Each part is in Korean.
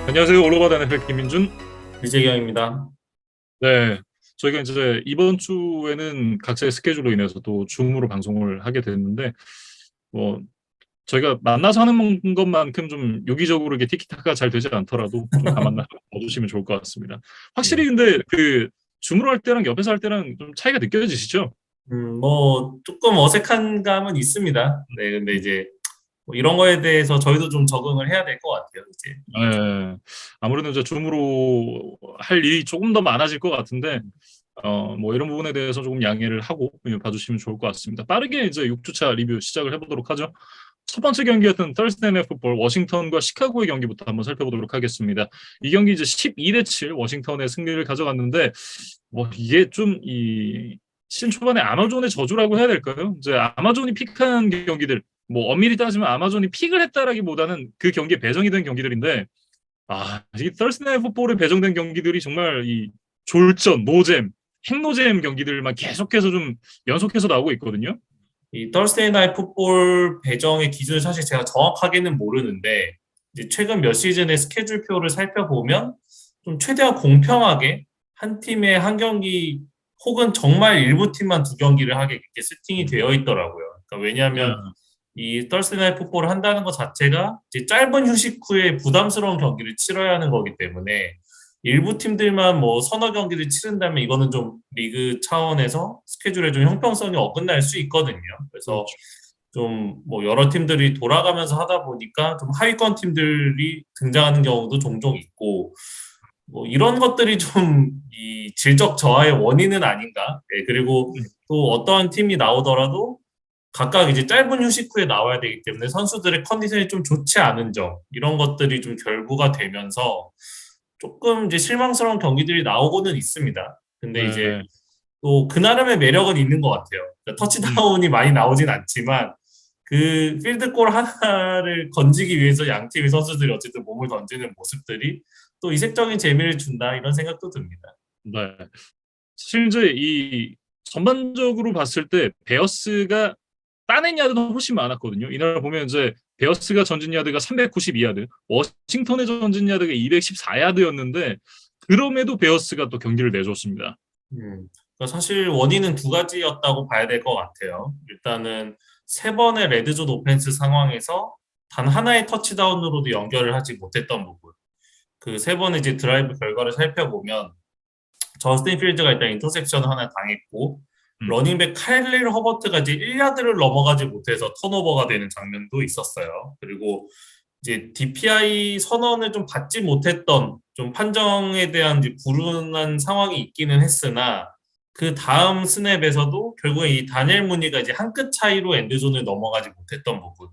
안녕하세요. 올로바다 NFL 김민준. 유재경입니다. 네. 저희가 이제 이번 주에는 각자의 스케줄로 인해서 또 줌으로 방송을 하게 됐는데, 뭐, 저희가 만나서 하는 것만큼 좀 유기적으로 이게 티키타카가 잘 되지 않더라도 좀 감안해 봐주시면 좋을 것 같습니다. 확실히 네. 근데 그 줌으로 할 때랑 옆에서 할 때랑 좀 차이가 느껴지시죠? 조금 어색한 감은 있습니다. 네, 근데 이제 뭐 이런 거에 대해서 저희도 좀 적응을 해야 될 것 같아요, 이제. 예. 아무래도 이제 줌으로 할 일이 조금 더 많아질 것 같은데, 뭐 이런 부분에 대해서 조금 양해를 하고 봐주시면 좋을 것 같습니다. 빠르게 이제 6주차 리뷰 시작을 해보도록 하죠. 첫 번째 경기였던 Thursday Night Football 워싱턴과 시카고의 경기부터 한번 살펴보도록 하겠습니다. 이 경기 이제 12대 7 워싱턴의 승리를 가져갔는데, 뭐 이게 좀 이 시즌 초반에 아마존의 저주라고 해야 될까요? 이제 아마존이 픽한 경기들, 뭐 엄밀히 따지면 아마존이 픽을 했다라기보다는 그 경기에 배정이 된 경기들인데, 이 Thursday Night Football에 배정된 경기들이 정말 이 졸전, 노잼, 핵노잼 경기들만 계속해서 좀 연속해서 나오고 있거든요. 이 Thursday Night Football 배정의 기준을 사실 제가 정확하게는 모르는데, 이제 최근 몇 시즌의 스케줄표를 살펴보면 좀 최대한 공평하게 한 팀에 한 경기 혹은 정말 일부 팀만 두 경기를 하게 이렇게 세팅이 되어 있더라고요. 그러니까 왜냐하면 아, 이 Thursday Night Football을 한다는 것 자체가 이제 짧은 휴식 후에 부담스러운 경기를 치러야 하는 거기 때문에 일부 팀들만 뭐 서너 경기를 치른다면 이거는 좀 리그 차원에서 스케줄에 좀 형평성이 어긋날 수 있거든요. 그래서 그렇죠. 좀 뭐 여러 팀들이 돌아가면서 하다 보니까 좀 하위권 팀들이 등장하는 경우도 종종 있고 뭐 이런 것들이 좀 이 질적 저하의 원인은 아닌가. 예, 그리고 또 어떠한 팀이 나오더라도 각각 이제 짧은 휴식 후에 나와야 되기 때문에 선수들의 컨디션이 좀 좋지 않은 점, 이런 것들이 좀 결부가 되면서 조금 이제 실망스러운 경기들이 나오고는 있습니다. 근데 이제 네. 또 그 나름의 매력은 있는 것 같아요. 그러니까 음, 터치다운이 많이 나오진 않지만 그 필드골 하나를 건지기 위해서 양 팀의 선수들이 어쨌든 몸을 던지는 모습들이 또 이색적인 재미를 준다 이런 생각도 듭니다. 네. 사실 이제 이 전반적으로 봤을 때 베어스가 따낸 야드는 훨씬 많았거든요. 이날 보면 이제 베어스가 전진 야드가 392야드, 워싱턴의 전진 야드가 214야드였는데 그럼에도 베어스가 또 경기를 내줬습니다. 그러니까 사실 원인은 두 가지였다고 봐야 될 것 같아요. 일단은 세 번의 레드존 오펜스 상황에서 단 하나의 터치다운으로도 연결을 하지 못했던 부분. 그 세 번의 이제 드라이브 결과를 살펴보면 저스틴 필드가 일단 인터셉션 하나 당했고 음, 러닝백 카일릴 허버트가 이제 1야드를 넘어가지 못해서 턴오버가 되는 장면도 있었어요. 그리고 이제 DPI 선언을 좀 받지 못했던 좀 판정에 대한 이제 불운한 상황이 있기는 했으나 그 다음 스냅에서도 결국에 이 다니엘 무니가 이제 한 끗 차이로 엔드존을 넘어가지 못했던 부분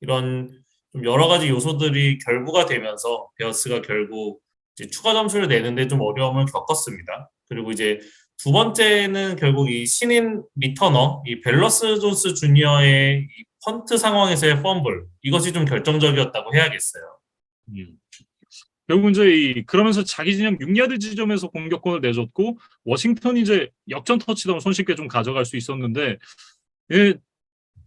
이런 좀 여러 가지 요소들이 결부가 되면서 베어스가 결국 이제 추가 점수를 내는데 좀 어려움을 겪었습니다. 그리고 이제 두 번째는 결국 이 신인 리터너 이 벨러스 존스 주니어의 이 펀트 상황에서의 펌블 이것이 좀 결정적이었다고 해야겠어요. 음. 결국 이제 그러면서 자기 진영 6야드 지점에서 공격권을 내줬고 워싱턴이 이제 역전 터치다운 손쉽게 좀 가져갈 수 있었는데, 예,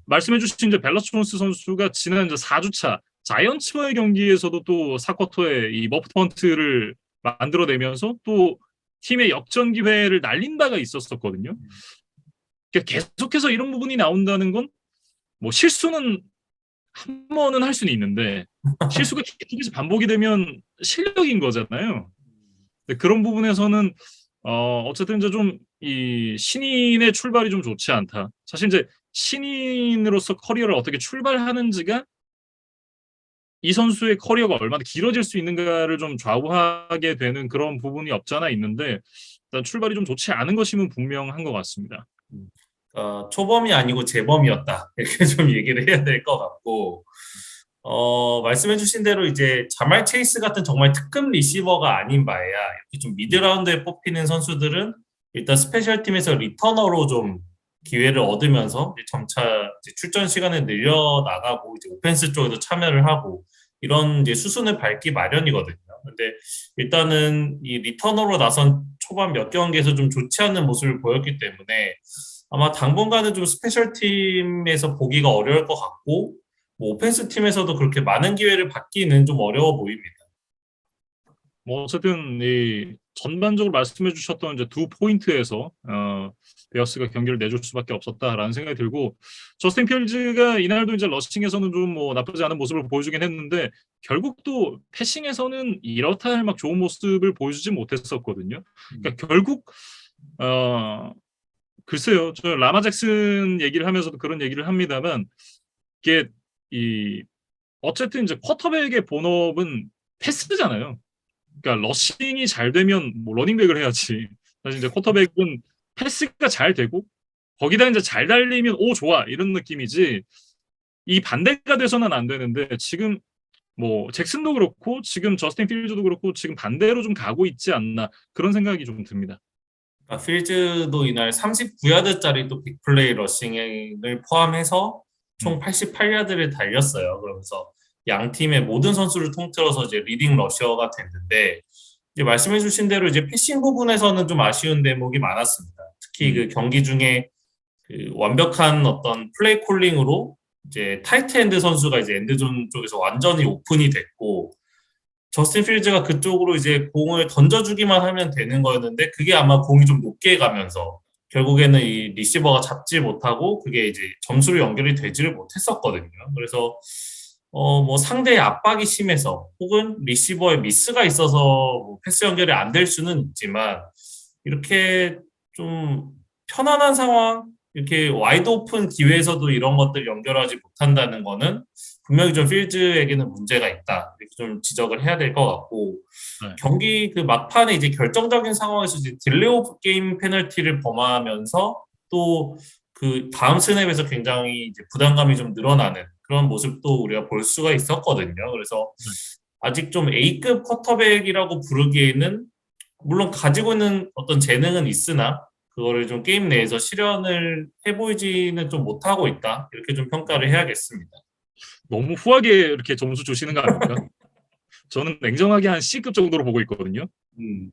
말씀해주신 이제 벨러스 존스 선수가 지난 이제 4주차 자이언츠와의 경기에서도 또 사쿼터에 이 머프 펀트를 만들어내면서 또 팀의 역전 기회를 날린 바가 있었었거든요. 그러니까 계속해서 이런 부분이 나온다는 건 뭐 실수는 한 번은 할 수는 있는데 실수가 계속해서 반복이 되면 실력인 거잖아요. 근데 그런 부분에서는 어쨌든 이제 좀 이 신인의 출발이 좀 좋지 않다. 사실 이제 신인으로서 커리어를 어떻게 출발하는지가 이 선수의 커리어가 얼마나 길어질 수 있는가를 좀 좌우하게 되는 그런 부분이 없잖아 있는데, 일단 출발이 좀 좋지 않은 것임은 분명한 것 같습니다. 초범이 아니고 재범이었다 이렇게 좀 얘기를 해야 될 것 같고 말씀해주신 대로 이제 자말 체이스 같은 정말 특급 리시버가 아닌 바에야 이렇게 좀 미드라운드에 뽑히는 선수들은 일단 스페셜 팀에서 리터너로 좀 기회를 얻으면서 이제 점차 이제 출전 시간을 늘려나가고 이제 오펜스 쪽에도 참여를 하고 이런 이제 수순을 밟기 마련이거든요. 근데 일단은 이 리터너로 나선 초반 몇 경기에서 좀 좋지 않은 모습을 보였기 때문에 아마 당분간은 좀 스페셜 팀에서 보기가 어려울 것 같고 뭐 오펜스 팀에서도 그렇게 많은 기회를 받기는 좀 어려워 보입니다. 뭐 어쨌든 이 전반적으로 말씀해 주셨던 이제 두 포인트에서 베어스가 경기를 내줄 수밖에 없었다라는 생각이 들고 저스틴 필즈가 이날도 이제 러싱에서는 좀 뭐 나쁘지 않은 모습을 보여주긴 했는데 결국 또 패싱에서는 이렇다 할 막 좋은 모습을 보여주지 못했었거든요. 그러니까 결국 어 글쎄요. 저 라마 잭슨 얘기를 하면서도 그런 얘기를 합니다만 이게 이 어쨌든 이제 쿼터백의 본업은 패스잖아요. 그러니까 러싱이 잘 되면 뭐 러닝백을 해야지. 사실 이제 쿼터백은 패스가 잘 되고 거기다 이제 잘 달리면 오 좋아 이런 느낌이지. 이 반대가 돼서는 안 되는데 지금 뭐 잭슨도 그렇고 지금 저스틴 필즈도 그렇고 지금 반대로 좀 가고 있지 않나 그런 생각이 좀 듭니다. 그러니까 필즈도 이날 39야드짜리 또 빅플레이 러싱을 포함해서 총 88야드를 달렸어요. 그러면서 양 팀의 모든 선수를 통틀어서 이제 리딩 러셔가 됐는데 이제 말씀해주신 대로 이제 패싱 부분에서는 좀 아쉬운 대목이 많았습니다. 특히 그 경기 중에 그 완벽한 어떤 플레이 콜링으로 이제 타이트 엔드 선수가 이제 엔드존 쪽에서 완전히 오픈이 됐고 저스틴 필즈가 그쪽으로 이제 공을 던져주기만 하면 되는 거였는데 그게 아마 공이 좀 높게 가면서 결국에는 이 리시버가 잡지 못하고 그게 이제 점수로 연결이 되지를 못했었거든요. 그래서 뭐 상대의 압박이 심해서 혹은 리시버의 미스가 있어서 뭐 패스 연결이 안 될 수는 있지만 이렇게 좀 편안한 상황 이렇게 와이드 오픈 기회에서도 이런 것들 연결하지 못한다는 거는 분명히 좀 필즈에게는 문제가 있다. 이렇게 좀 지적을 해야 될 것 같고 네. 경기 그 막판에 이제 결정적인 상황에서 이제 딜레이 오브 게임 페널티를 범하면서 또 그 다음 스냅에서 굉장히 이제 부담감이 좀 늘어나는 그런 모습도 우리가 볼 수가 있었거든요. 그래서 네. 아직 좀 A급 쿼터백이라고 부르기에는 물론 가지고 있는 어떤 재능은 있으나 그거를 좀 게임 내에서 실현을 해보이지는 좀 못하고 있다. 이렇게 좀 평가를 해야겠습니다. 너무 후하게 이렇게 점수 주시는 거 아닙니까? 저는 냉정하게 한 C급 정도로 보고 있거든요. 음,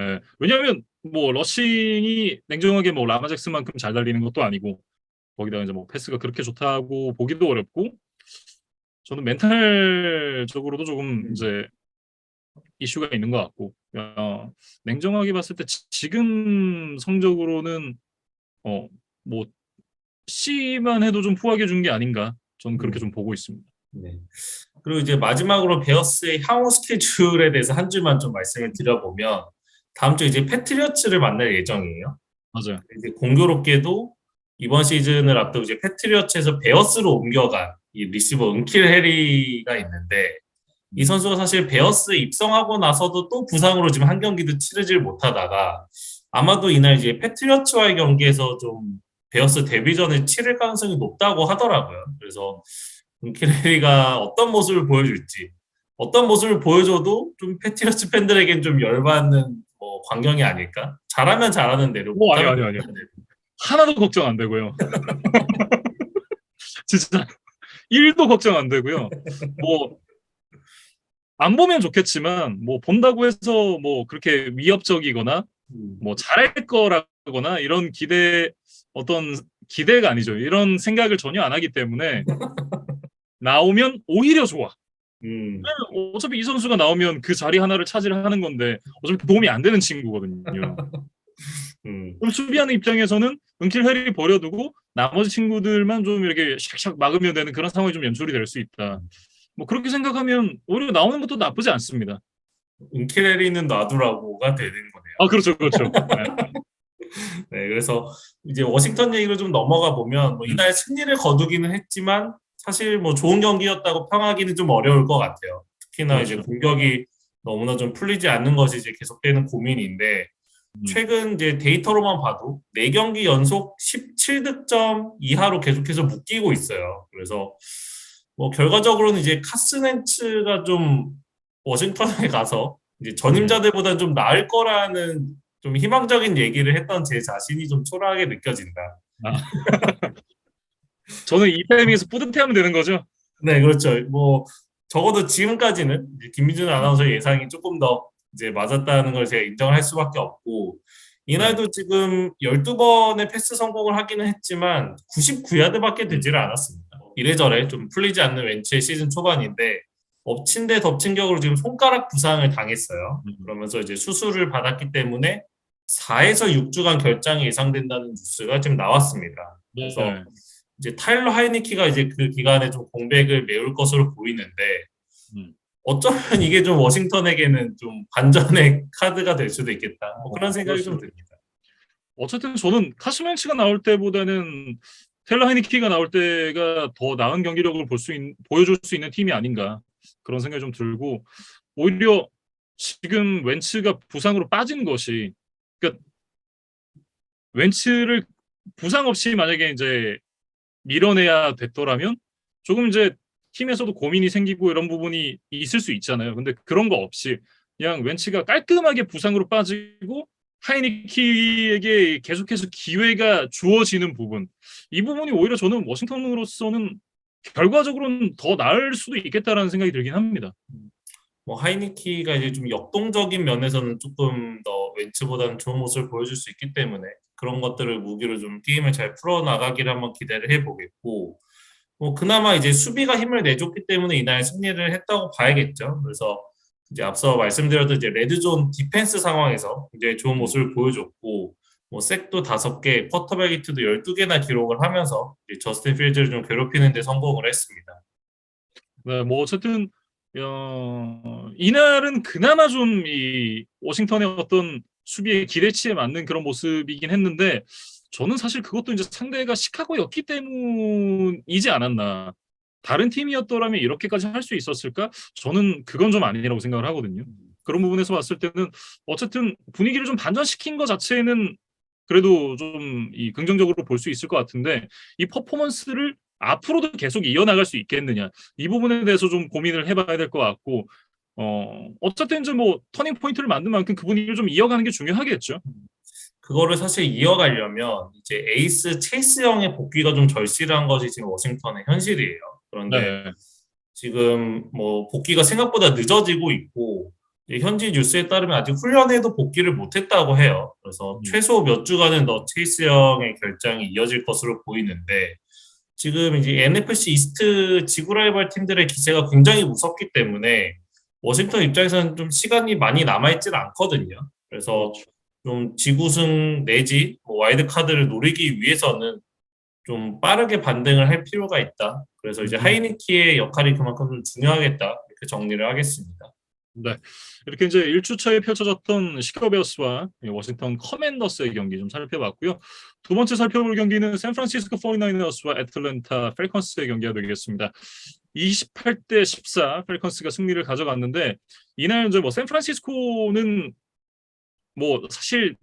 예, 왜냐하면 뭐 러싱이 냉정하게 뭐 라마 잭슨만큼 잘 달리는 것도 아니고 거기다가 이제 뭐 패스가 그렇게 좋다고 보기도 어렵고 저는 멘탈적으로도 조금 이제 이슈가 있는 것 같고 냉정하게 봤을 때 지금 성적으로는 뭐 C만 해도 좀 후하게 준 게 아닌가 저는 그렇게 음, 좀 보고 있습니다. 네. 그리고 이제 마지막으로 베어스의 향후 스케줄에 대해서 한 줄만 좀 말씀을 드려보면 다음 주 이제 패트리어츠를 만날 예정이에요. 맞아요. 이제 공교롭게도 이번 시즌을 앞두고 이제 패트리어츠에서 베어스로 옮겨간 이 리시버 은킬 해리가 있는데 이 선수가 사실 베어스에 입성하고 나서도 또 부상으로 지금 한 경기도 치르질 못하다가 아마도 이날 이제 패트리어츠와의 경기에서 좀 베어스 데뷔전을 치를 가능성이 높다고 하더라고요. 그래서 은킬레리가 어떤 모습을 보여줄지 어떤 모습을 보여줘도 좀 패트리어츠 팬들에겐 좀 열받는 뭐 광경이 아닐까? 잘하면 잘하는 대로 아니요, 못하면 아니요, 아니요. 못하는 대로. 하나도 걱정 안 되고요. 진짜 1도 걱정 안 되고요. 뭐 안 보면 좋겠지만 뭐 본다고 해서 뭐 그렇게 위협적이거나 뭐 잘할 거라거나 이런 어떤 기대가 아니죠. 이런 생각을 전혀 안 하기 때문에 나오면 오히려 좋아. 음, 어차피 이 선수가 나오면 그 자리 하나를 차지하는 건데 어차피 도움이 안 되는 친구거든요. 음. 그럼 수비하는 입장에서는 은킬 해리 버려두고 나머지 친구들만 좀 이렇게 샥샥 막으면 되는 그런 상황이 좀 연출이 될 수 있다. 뭐 그렇게 생각하면 오히려 나오는 것도 나쁘지 않습니다. 은킬레리는 놔두라고가 되는 거네요. 아, 그렇죠, 그렇죠. 네. 네, 그래서 이제 워싱턴 얘기로 좀 넘어가 보면 뭐 이날 승리를 거두기는 했지만 사실 뭐 좋은 경기였다고 평하기는 좀 어려울 것 같아요. 특히나 이제 그렇죠. 공격이 너무나 좀 풀리지 않는 것이 이제 계속되는 고민인데 최근 이제 데이터로만 봐도 4경기 연속 17득점 이하로 계속해서 묶이고 있어요. 그래서 뭐 결과적으로는 이제 카스넨츠가 좀 워싱턴에 가서 이제 전임자들보다는 좀 나을 거라는 좀 희망적인 얘기를 했던 제 자신이 좀 초라하게 느껴진다. 아, 저는 이 타이밍에서 뿌듯해하면 되는 거죠. 네, 그렇죠. 뭐 적어도 지금까지는 이제 김민준 아나운서의 예상이 조금 더 이제 맞았다는 걸 제가 인정을 할 수밖에 없고 네. 이날도 지금 12번의 패스 성공을 하기는 했지만 99야드밖에 되지를 않았습니다. 이래저래 좀 풀리지 않는 웬치의 시즌 초반인데 엎친 데 덮친 격으로 지금 손가락 부상을 당했어요. 음. 그러면서 이제 수술을 받았기 때문에 4에서 6주간 결장이 예상된다는 뉴스가 지금 나왔습니다. 그래서 네. 이제 타일러 하이니키가 이제 그 기간에 좀 공백을 메울 것으로 보이는데 음. 어쩌면 이게 좀 워싱턴에게는 좀 반전의 카드가 될 수도 있겠다. 뭐 그런 생각이 좀 그렇습니다. 듭니다. 어쨌든 저는 카시 렌츠가 나올 때보다는 텔러 하이니키가 나올 때가 더 나은 경기력을 보여줄 수 있는 팀이 아닌가 그런 생각이 좀 들고 오히려 지금 웬츠가 부상으로 빠진 것이 그러니까 웬츠를 부상 없이 만약에 이제 밀어내야 됐더라면 조금 이제 팀에서도 고민이 생기고 이런 부분이 있을 수 있잖아요. 근데 그런 거 없이 그냥 웬치가 깔끔하게 부상으로 빠지고 하이니키에게 계속해서 기회가 주어지는 부분 이 부분이 오히려 저는 워싱턴으로서는 결과적으로는 더 나을 수도 있겠다라는 생각이 들긴 합니다. 뭐 하이니키가 이제 좀 역동적인 면에서는 조금 더 웬츠보다는 좋은 모습을 보여줄 수 있기 때문에 그런 것들을 무기로 좀 게임을 잘 풀어나가기를 한번 기대를 해보겠고 뭐 그나마 이제 수비가 힘을 내줬기 때문에 이날 승리를 했다고 봐야겠죠. 그래서 이제 앞서 말씀드렸던 이제 레드존 디펜스 상황에서 굉장히 좋은 모습을 보여줬고 뭐 색도 5개, 쿼터백 히트도 12개나 기록을 하면서 이제 저스틴 필즈를 좀 괴롭히는 데 성공을 했습니다. 네, 뭐 어쨌든 이날은 그나마 좀 이 워싱턴의 어떤 수비의 기대치에 맞는 그런 모습이긴 했는데 저는 사실 그것도 이제 상대가 시카고였기 때문이지 않았나. 다른 팀이었더라면 이렇게까지 할 수 있었을까? 저는 그건 좀 아니라고 생각을 하거든요. 그런 부분에서 봤을 때는 어쨌든 분위기를 좀 반전시킨 것 자체는 그래도 좀 이 긍정적으로 볼 수 있을 것 같은데 이 퍼포먼스를 앞으로도 계속 이어나갈 수 있겠느냐 이 부분에 대해서 좀 고민을 해봐야 될 것 같고 어쨌든 이제 뭐 터닝 포인트를 만든 만큼 그 분위기를 좀 이어가는 게 중요하겠죠. 그거를 사실 이어가려면 이제 에이스 체이스 형의 복귀가 좀 절실한 것이 지금 워싱턴의 현실이에요. 그런데 네. 지금 뭐 복귀가 생각보다 늦어지고 있고 현지 뉴스에 따르면 아직 훈련에도 복귀를 못했다고 해요. 그래서 음. 최소 몇 주간은 더 체이스 형의 결장이 이어질 것으로 보이는데 지금 이제 NFC 이스트 지구 라이벌 팀들의 기세가 굉장히 무섭기 때문에 워싱턴 입장에서는 좀 시간이 많이 남아있지는 않거든요. 그래서 그렇죠. 좀 지구승 내지 뭐 와일드 카드를 노리기 위해서는 좀 빠르게 반등을 할 필요가 있다. 그래서 이제 하이니키의 역할이 그만큼 좀 중요하겠다. 이렇게 정리를 하겠습니다. 네. 이렇게 이제 1주차에 펼쳐졌던 시카고 베어스와 워싱턴 커맨더스의 경기 좀 살펴봤고요. 두 번째 살펴볼 경기는 샌프란시스코 49어스와 애틀랜타 펠컨스의 경기가 되겠습니다. 28대 14 펠컨스가 승리를 가져갔는데 이날 이제 뭐 샌프란시스코는 뭐 사실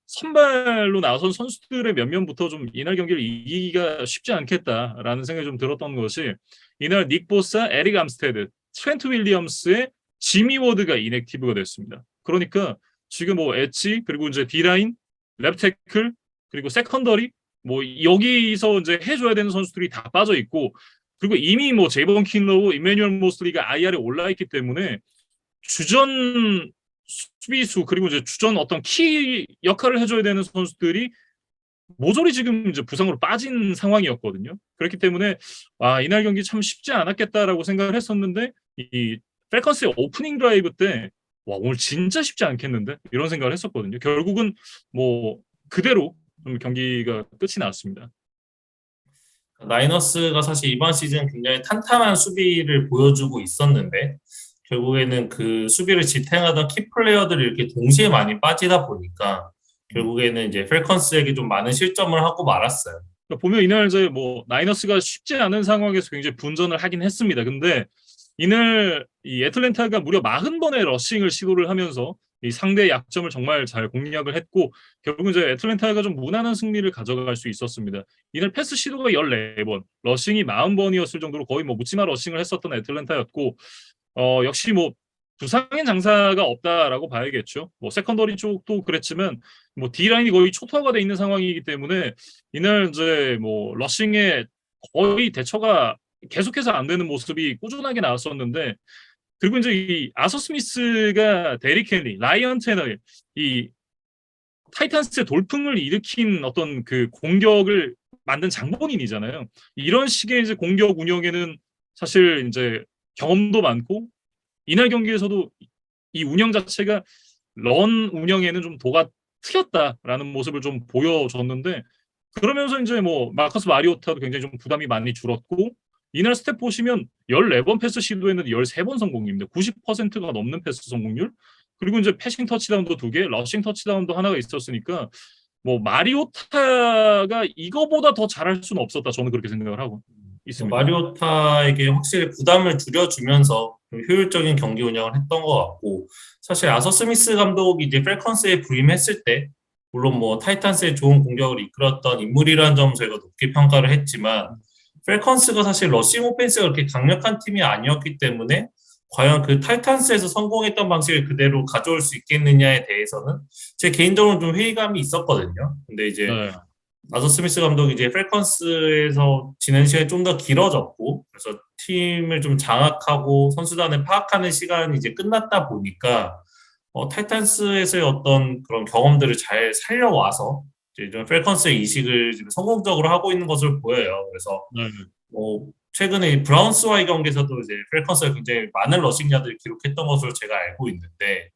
선발로 나선 선수들의 면면부터 좀 이날 경기를 이기기가 쉽지 않겠다라는 생각이 좀 들었던 것이 이날 닉 보사, 에릭 암스테드, 트렌트 윌리엄스의 지미 워드가 이넥티브가 됐습니다. 그러니까 지금 뭐 엣지 그리고 이제 D라인, 랩 태클 그리고 세컨더리 뭐 여기서 이제 해줘야 되는 선수들이 다 빠져 있고 그리고 이미 뭐 제이번 킨로우, 이메뉴얼 모슬리가 IR에 올라 있기 때문에 주전 수비수 그리고 이제 주전 어떤 키 역할을 해줘야 되는 선수들이 모조리 지금 이제 부상으로 빠진 상황이었거든요. 그렇기 때문에 이날 경기 참 쉽지 않았겠다라고 생각을 했었는데 이 펠컨스의 오프닝 드라이브 때 오늘 진짜 쉽지 않겠는데 이런 생각을 했었거든요. 결국은 뭐 그대로 좀 경기가 끝이 났습니다. 나이너스가 사실 이번 시즌 굉장히 탄탄한 수비를 보여주고 있었는데 결국에는 그 수비를 지탱하던 키플레이어들이 이렇게 동시에 많이 빠지다 보니까 결국에는 이제 펠컨스에게 좀 많은 실점을 하고 말았어요. 그러니까 보면 이날 이제 뭐 나이너스가 쉽지 않은 상황에서 굉장히 분전을 하긴 했습니다. 근데 이날 이 애틀랜타가 무려 40번의 러싱을 시도를 하면서 이 상대의 약점을 정말 잘 공략을 했고 결국 이제 애틀랜타가 좀 무난한 승리를 가져갈 수 있었습니다. 이날 패스 시도가 14번, 러싱이 40번이었을 정도로 거의 뭐 묻지마 러싱을 했었던 애틀랜타였고 역시 뭐 부상의 장사가 없다라고 봐야겠죠. 뭐 세컨더리 쪽도 그랬지만 뭐 D라인이 거의 초토화가 돼 있는 상황이기 때문에 이날 이제 뭐 러싱에 거의 대처가 계속해서 안 되는 모습이 꾸준하게 나왔었는데 그리고 이제 이 아서 스미스가 데릭 헨리, 라이언 테너의 이 타이탄스의 돌풍을 일으킨 어떤 그 공격을 만든 장본인이잖아요. 이런 식의 이제 공격 운영에는 사실 이제 경험도 많고 이날 경기에서도 이 운영 자체가 런 운영에는 좀 도가 트였다라는 모습을 좀 보여줬는데 그러면서 이제 뭐 마커스 마리오타도 굉장히 좀 부담이 많이 줄었고 이날 스탯 보시면 14번 패스 시도했는데 13번 성공입니다. 90%가 넘는 패스 성공률. 그리고 이제 패싱 터치다운도 2개, 러싱 터치다운도 하나가 있었으니까 뭐 마리오타가 이거보다 더 잘할 수는 없었다. 저는 그렇게 생각을 하고 있습니다. 마리오타에게 확실히 부담을 줄여주면서 좀 효율적인 경기 운영을 했던 것 같고, 사실 아서 스미스 감독이 이제 펠컨스에 부임했을 때, 물론 뭐 타이탄스의 좋은 공격을 이끌었던 인물이라는 점 저희가 높게 평가를 했지만, 펠컨스가 사실 러싱 오펜스가 그렇게 강력한 팀이 아니었기 때문에 과연 그 타이탄스에서 성공했던 방식을 그대로 가져올 수 있겠느냐에 대해서는 제 개인적으로 좀 회의감이 있었거든요. 근데 이제 네. 아서 스미스 감독이 이제 펠컨스에서 지낸 시간이 좀 더 길어졌고, 그래서 팀을 좀 장악하고 선수단을 파악하는 시간이 이제 끝났다 보니까 타이탄스에서의 어떤 그런 경험들을 잘 살려와서 이제 좀 펠컨스의 이식을 지금 성공적으로 하고 있는 것으로 보여요. 그래서 네. 최근에 브라운스와의 경기에서도 이제 펠컨스가 굉장히 많은 러싱 야드를 기록했던 것으로 제가 알고 있는데,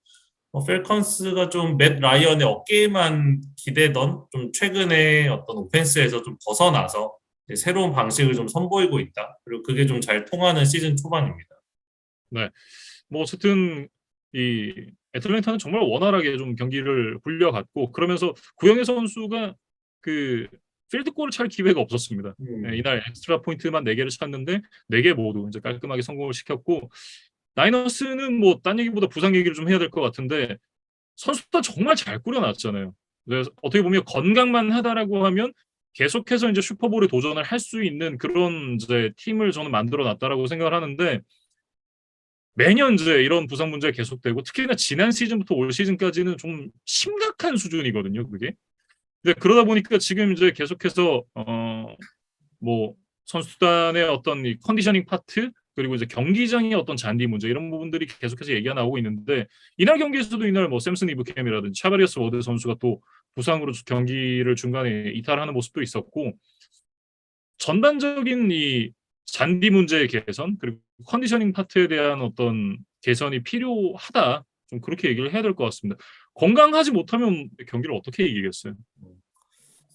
펠컨스가 좀 맷 라이언의 어깨에만 기대던 좀 최근에 어떤 오펜스에서 좀 벗어나서 이제 새로운 방식을 좀 선보이고 있다. 그리고 그게 좀 잘 통하는 시즌 초반입니다. 네. 뭐 어쨌든 이 애틀랜타는 정말 원활하게 좀 경기를 굴려갔고 그러면서 구영애 선수가 그 필드골을 찰 기회가 없었습니다. 네, 이날 엑스트라 포인트만 4개를 찼는데 4개 모두 이제 깔끔하게 성공을 시켰고 나이너스는 뭐 딴 얘기보다 부상 얘기를 좀 해야 될 것 같은데 선수들 정말 잘 꾸려놨잖아요. 그래서 어떻게 보면 건강만 하다라고 하면 계속해서 이제 슈퍼볼에 도전을 할 수 있는 그런 이제 팀을 저는 만들어 놨다라고 생각을 하는데 매년 이제 이런 부상 문제가 계속되고 특히나 지난 시즌부터 올 시즌까지는 좀 심각한 수준이거든요, 그게. 근데 그러다 보니까 지금 이제 계속해서 뭐 선수단의 어떤 이 컨디셔닝 파트 그리고 이제 경기장의 어떤 잔디 문제 이런 부분들이 계속해서 얘기가 나오고 있는데 이날 경기에서도 이날 뭐 샘슨 이브캠이라든지 차바리어스 워드 선수가 또 부상으로 경기를 중간에 이탈하는 모습도 있었고 전반적인 이 잔디 문제의 개선 그리고 컨디셔닝 파트에 대한 어떤 개선이 필요하다. 좀 그렇게 얘기를 해야 될 것 같습니다. 건강하지 못하면 경기를 어떻게 이기겠어요?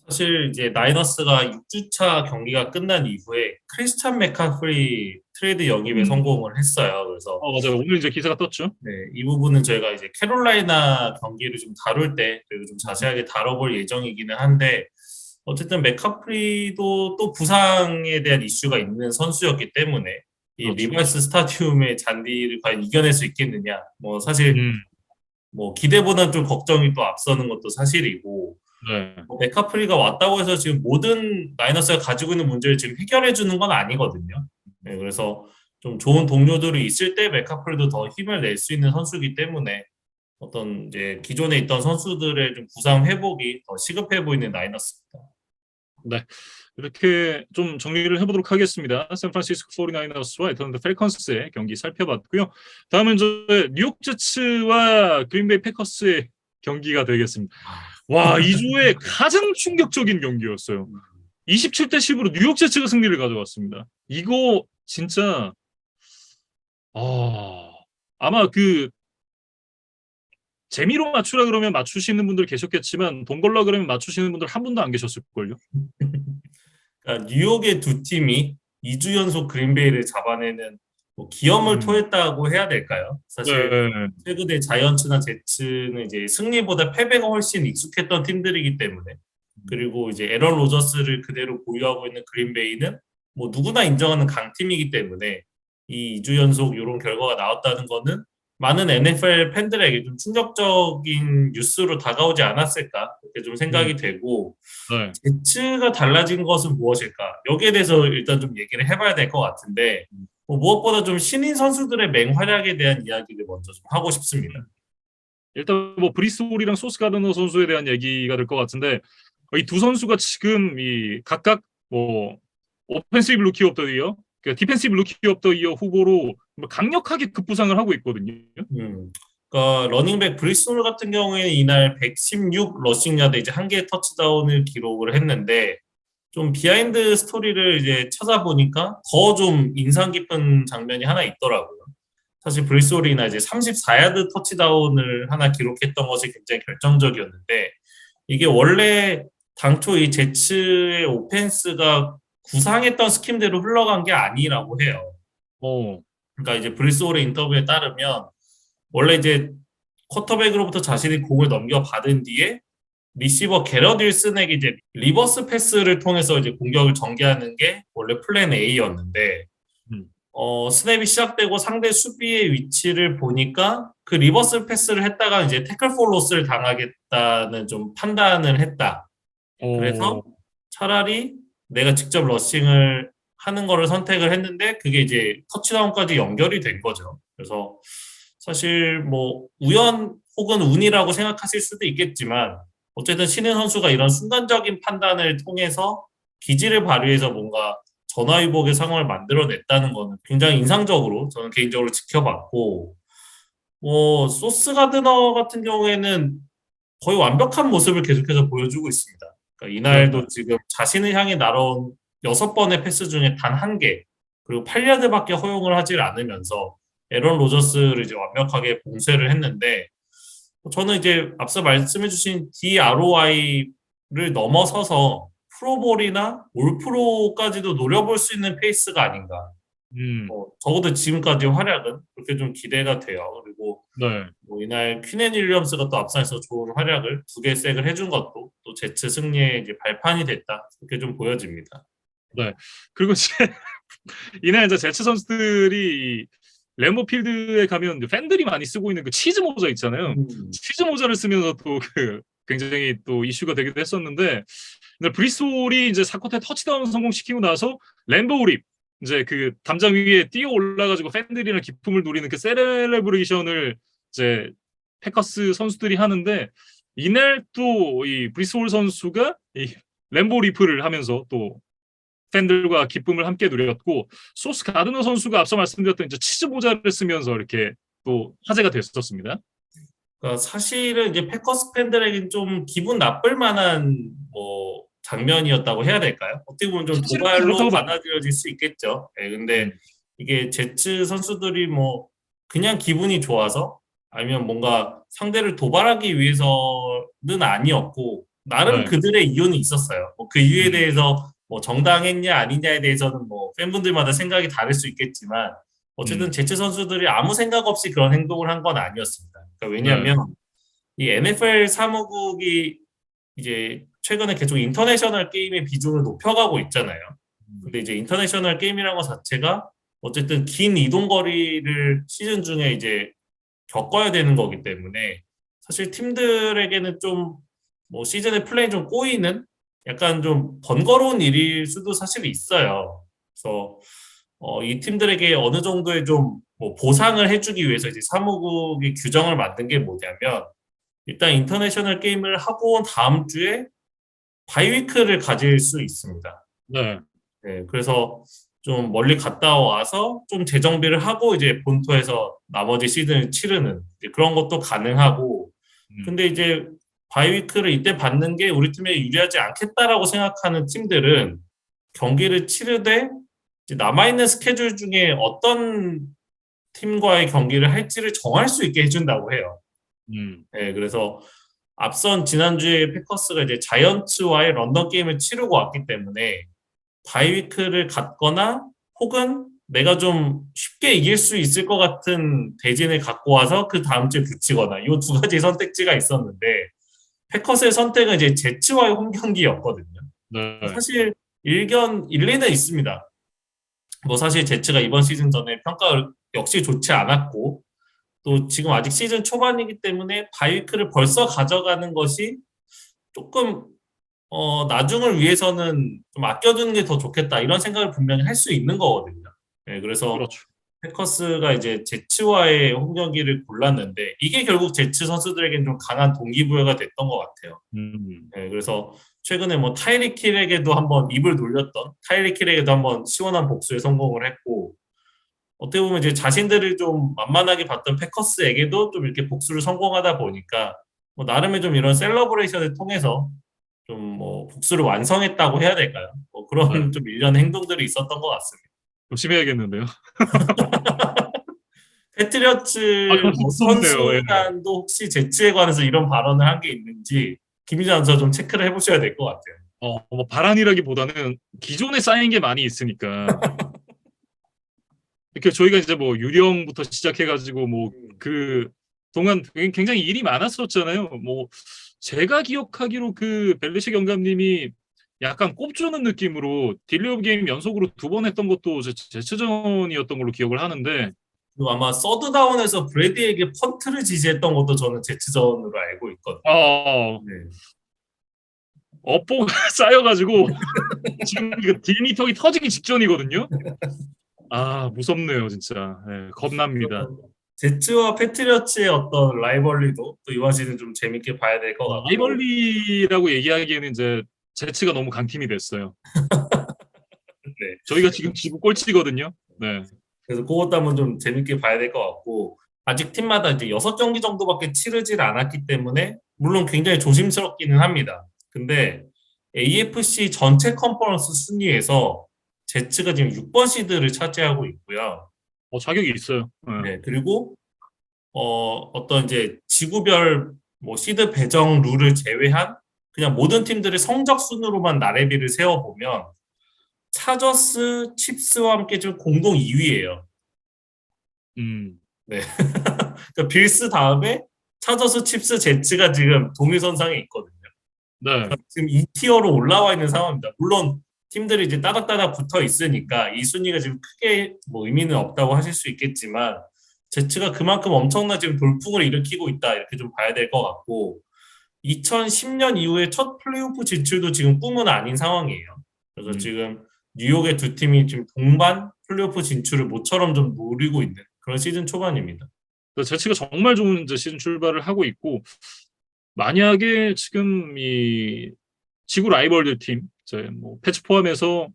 사실 이제 나이너스가 6주차 경기가 끝난 이후에 크리스찬 맥카프리 트레이드 영입에 성공을 했어요. 그래서 맞아요. 오늘 이제 기사가 떴죠. 네, 이 부분은 저희가 이제 캐롤라이나 경기를 좀 다룰 때 그리고 좀 자세하게 다뤄볼 예정이기는 한데 어쨌든 맥카프리도 또 부상에 대한 이슈가 있는 선수였기 때문에 이 그렇죠. 리바이스 스타디움의 잔디를 과연 이겨낼 수 있겠느냐 뭐 사실 뭐 기대보다는 좀 걱정이 또 앞서는 것도 사실이고 네. 맥카프리가 왔다고 해서 지금 모든 나이너스가 가지고 있는 문제를 지금 해결해 주는 건 아니거든요. 네, 그래서 좀 좋은 동료들이 있을 때 맥카프리도 더 힘을 낼 수 있는 선수이기 때문에 어떤 이제 기존에 있던 선수들의 좀 부상 회복이 더 시급해 보이는 나이너스입니다. 네. 이렇게 좀 정리를 해보도록 하겠습니다. 샌프란시스코 49어스와 애틀랜타 펠컨스의 경기 살펴봤고요. 다음은 이제 뉴욕 제츠와 그린베이 패커스의 경기가 되겠습니다. 와, 2주의 가장 충격적인 경기였어요. 27대 10으로 뉴욕 제츠가 승리를 가져왔습니다. 이거 진짜 아마 그 재미로 맞추라 그러면 맞추시는 분들 계셨겠지만 돈 걸라 그러면 맞추시는 분들 한 분도 안 계셨을걸요. 그러니까 뉴욕의 두 팀이 2주 연속 그린베이를 잡아내는 뭐 기염을 토했다고 해야 될까요? 사실 네. 최근에 자이언츠나 제츠는 이제 승리보다 패배가 훨씬 익숙했던 팀들이기 때문에 그리고 이제 에런 로저스를 그대로 보유하고 있는 그린베이는 뭐 누구나 인정하는 강팀이기 때문에 이 2주 연속 이런 결과가 나왔다는 거는 많은 NFL 팬들에게 좀 충격적인 뉴스로 다가오지 않았을까 이렇게 좀 생각이 되고 네. 제츠가 달라진 것은 무엇일까? 여기에 대해서 일단 좀 얘기를 해봐야 될 것 같은데 뭐 무엇보다 좀 신인 선수들의 맹활약에 대한 이야기를 먼저 좀 하고 싶습니다. 일단 뭐 브리스 홀이랑 소스 가드너 선수에 대한 얘기가 될 것 같은데 이 두 선수가 지금 이 각각 뭐 오펜시브 루키 오브 더 이어, 디펜시브 루키 오브 더 이어 후보로 강력하게 급부상을 하고 있거든요. 그러니까 러닝백 브리스 홀 같은 경우에는 이날 116 러싱 야드 이제 한 개의 터치다운을 기록을 했는데 좀 비하인드 스토리를 이제 찾아보니까 더 좀 인상 깊은 장면이 하나 있더라고요. 사실 브리스홀이나 이제 34야드 터치다운을 하나 기록했던 것이 굉장히 결정적이었는데 이게 원래 당초 이 제츠의 오펜스가 구상했던 스킴대로 흘러간 게 아니라고 해요. 어, 그러니까 이제 브리스홀의 인터뷰에 따르면 원래 이제 쿼터백으로부터 자신이 공을 넘겨받은 뒤에 리시버 게럿 윌슨에게 이제 리버스 패스를 통해서 이제 공격을 전개하는 게 원래 플랜 A였는데 음, 스냅이 시작되고 상대 수비의 위치를 보니까 그 리버스 패스를 했다가 이제 태클 포 로스를 당하겠다는 좀 판단을 했다. 어, 그래서 차라리 내가 직접 러싱을 하는 거를 선택을 했는데 그게 이제 터치다운까지 연결이 된 거죠. 그래서 사실 뭐 우연 혹은 운이라고 생각하실 수도 있겠지만 어쨌든 신인 선수가 이런 순간적인 판단을 통해서 기질을 발휘해서 뭔가 전화위복의 상황을 만들어냈다는 거는 굉장히 인상적으로 저는 개인적으로 지켜봤고 뭐 소스 가드너 같은 경우에는 거의 완벽한 모습을 계속해서 보여주고 있습니다. 그러니까 네, 이날도 지금 자신을 향해 날아온 6번의 패스 중에 단 한 개, 그리고 8야드밖에 허용을 하질 않으면서 에런 로저스를 이제 완벽하게 봉쇄를 했는데 저는 이제 앞서 말씀해주신 DROI를 넘어서서 프로볼이나 올프로까지도 노려볼 수 있는 페이스가 아닌가. 음, 적어도 지금까지 활약은 그렇게 좀 기대가 돼요. 그리고 네, 뭐 이날 퀸앤 윌리엄스가 또 앞선에서 좋은 활약을 2개 색을 해준 것도 또 제츠 승리의 이제 발판이 됐다. 그렇게 좀 보여집니다. 네. 그리고 이제 이날 이제 제츠 선수들이 램보 필드에 가면 이제 팬들이 많이 쓰고 있는 그 치즈 모자 있잖아요. 음, 치즈 모자를 쓰면서 또 그 굉장히 또 이슈가 되기도 했었는데, 근데 브리스홀이 이제 4쿼터에 터치다운 성공시키고 나서 램보 립 이제 그 담장 위에 뛰어 올라가지고 팬들이랑 기쁨을 누리는 그 세레브레이션을 이제 패커스 선수들이 하는데, 이날 또 이 브리스홀 선수가 이 램보 리프를 하면서 또 팬들과 기쁨을 함께 누렸고, 소스 가드너 선수가 앞서 말씀드렸던 이제 치즈 모자를 쓰면서 이렇게 또 화제가 됐었습니다. 그러니까 사실은 이제 패커스 팬들에겐 좀 기분 나쁠 만한 뭐 장면이었다고 해야 될까요? 어떻게 보면 좀 사실은 도발로 그렇다고 봐요. 받아들여질 수 있겠죠. 예, 근데 음, 이게 제츠 선수들이 뭐 그냥 기분이 좋아서 아니면 뭔가 상대를 도발하기 위해서는 아니었고 나름 네. 그들의 이유는 있었어요. 뭐그 이유에 음, 대해서 뭐 정당했냐 아니냐에 대해서는 뭐 팬분들마다 생각이 다를 수 있겠지만 어쨌든 음, 제츠 선수들이 아무 생각 없이 그런 행동을 한 건 아니었습니다. 그러니까 네. 왜냐하면 이 NFL 사무국이 이제 최근에 계속 인터내셔널 게임의 비중을 높여가고 있잖아요. 음, 근데 이제 인터내셔널 게임이라는 것 자체가 어쨌든 긴 이동 거리를 시즌 중에 이제 겪어야 되는 거기 때문에 사실 팀들에게는 좀 뭐 시즌의 플레이 좀 꼬이는 약간 좀 번거로운 일일 수도 사실 있어요. 그래서 이 팀들에게 어느 정도의 좀 뭐 보상을 해주기 위해서 이제 사무국이 규정을 만든 게 뭐냐면 일단 인터내셔널 게임을 하고 온 다음 주에 바이위크를 가질 수 있습니다. 네. 네, 그래서 좀 멀리 갔다 와서 좀 재정비를 하고 이제 본토에서 나머지 시즌을 치르는 이제 그런 것도 가능하고 음, 근데 이제 바이위크를 이때 받는 게 우리 팀에 유리하지 않겠다라고 생각하는 팀들은 경기를 치르되 이제 남아있는 스케줄 중에 어떤 팀과의 경기를 할지를 정할 수 있게 해준다고 해요. 음, 네, 그래서 앞선 지난주에 패커스가 이제 자이언츠와의 런던 게임을 치르고 왔기 때문에 바이위크를 갖거나 혹은 내가 좀 쉽게 이길 수 있을 것 같은 대진을 갖고 와서 그 다음 주에 붙이거나 이 두 가지 선택지가 있었는데 패커스의 선택은 이제 제츠와의 홈 경기였거든요. 네. 사실 일견 일리는 있습니다. 뭐 사실 제츠가 이번 시즌 전에 평가 역시 좋지 않았고 또 지금 아직 시즌 초반이기 때문에 바이위크를 벌써 가져가는 것이 조금 나중을 위해서는 좀 아껴두는 게 더 좋겠다 이런 생각을 분명히 할 수 있는 거거든요. 네, 그래서 그렇죠. 패커스가 이제 제츠와의 홈 경기를 골랐는데 이게 결국 제츠 선수들에게는 좀 강한 동기부여가 됐던 것 같아요. 음, 네, 그래서 최근에 뭐 타이리 킬에게도 한번 입을 놀렸던 타이리 킬에게도 한번 시원한 복수에 성공을 했고 어떻게 보면 이제 자신들을 좀 만만하게 봤던 패커스에게도 좀 이렇게 복수를 성공하다 보니까 뭐 나름의 좀 이런 셀러브레이션을 통해서 좀 뭐 복수를 완성했다고 해야 될까요? 뭐 그런 네. 좀 일련의 행동들이 있었던 것 같습니다. 조심해야겠는데요. 패트리어츠 아, 뭐 무섭네요. 예. 선수단도 혹시 제치에 관해서 이런 발언을 한 게 있는지 김희재 선수 좀 체크를 해보셔야 될 것 같아요. 뭐 바란이라기보다는 기존에 쌓인 게 많이 있으니까. 이렇게 저희가 이제 뭐 유령부터 시작해가지고 뭐 그 동안 굉장히 일이 많았었잖아요. 뭐 제가 기억하기로 그 벨리시 경감님이 약간 꼽주는 느낌으로 딜리 오브 게임 연속으로 2번 했던 것도 제츠전이었던 걸로 기억을 하는데 그리고 아마 서드다운에서 브래디에게 펀트를 지지했던 것도 저는 제치전으로 알고 있거든요. 어, 네. 업보가 쌓여가지고 지금 그 딜미터기 터지기 직전이거든요. 아, 무섭네요, 진짜. 예, 겁납니다. 제츠와 패트리어츠의 어떤 라이벌리도 또 이번 시즌 좀 재밌게 봐야 될 것 같고, 라이벌리라고 얘기하기에는 이제 제츠가 너무 강팀이 됐어요. 네. 저희가 지금 지구 꼴찌거든요. 네. 그래서 그것도 한번 좀 재밌게 봐야 될 것 같고, 아직 팀마다 이제 6경기 정도밖에 치르질 않았기 때문에, 물론 굉장히 조심스럽기는 합니다. 근데 AFC 전체 컨퍼런스 순위에서 제츠가 지금 6번 시드를 차지하고 있고요. 자격이 있어요. 네. 네, 그리고 어떤 이제 지구별 뭐 시드 배정 룰을 제외한 그냥 모든 팀들의 성적 순으로만 나래비를 세워보면 차저스, 칩스와 함께 지금 공동 2위예요. 음, 네. 그러니까 빌스 다음에 차저스, 칩스, 제츠가 지금 동일선상에 있거든요. 네. 지금 2티어로 올라와 있는 상황입니다. 물론 팀들이 이제 따닥따닥 붙어 있으니까 이 순위가 지금 크게 뭐 의미는 없다고 하실 수 있겠지만 제츠가 그만큼 엄청난 지금 돌풍을 일으키고 있다 이렇게 좀 봐야 될 것 같고 2010년 이후에 첫 플레이오프 진출도 지금 꿈은 아닌 상황이에요. 그래서 음. 지금 뉴욕의 두 팀이 지금 동반 플레이오프 진출을 모처럼 좀 노리고 있는 그런 시즌 초반입니다. 제츠가 정말 좋은 이제 시즌 출발을 하고 있고 만약에 지금 이 지구 라이벌들 팀, 이제 뭐 패치 포함해서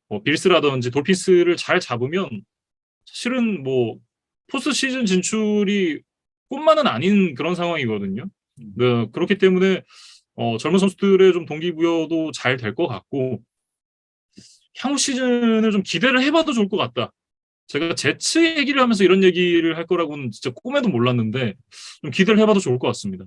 뭐 빌스라든지 돌핀스를 잘 잡으면 사실은 뭐 포스트 시즌 진출이 꿈만은 아닌 그런 상황이거든요. 네, 그렇기 때문에 젊은 선수들의 좀 동기부여도 잘 될 것 같고 향후 시즌을 좀 기대를 해봐도 좋을 것 같다. 제가 제츠 얘기를 하면서 이런 얘기를 할 거라고는 진짜 꿈에도 몰랐는데 좀 기대를 해봐도 좋을 것 같습니다.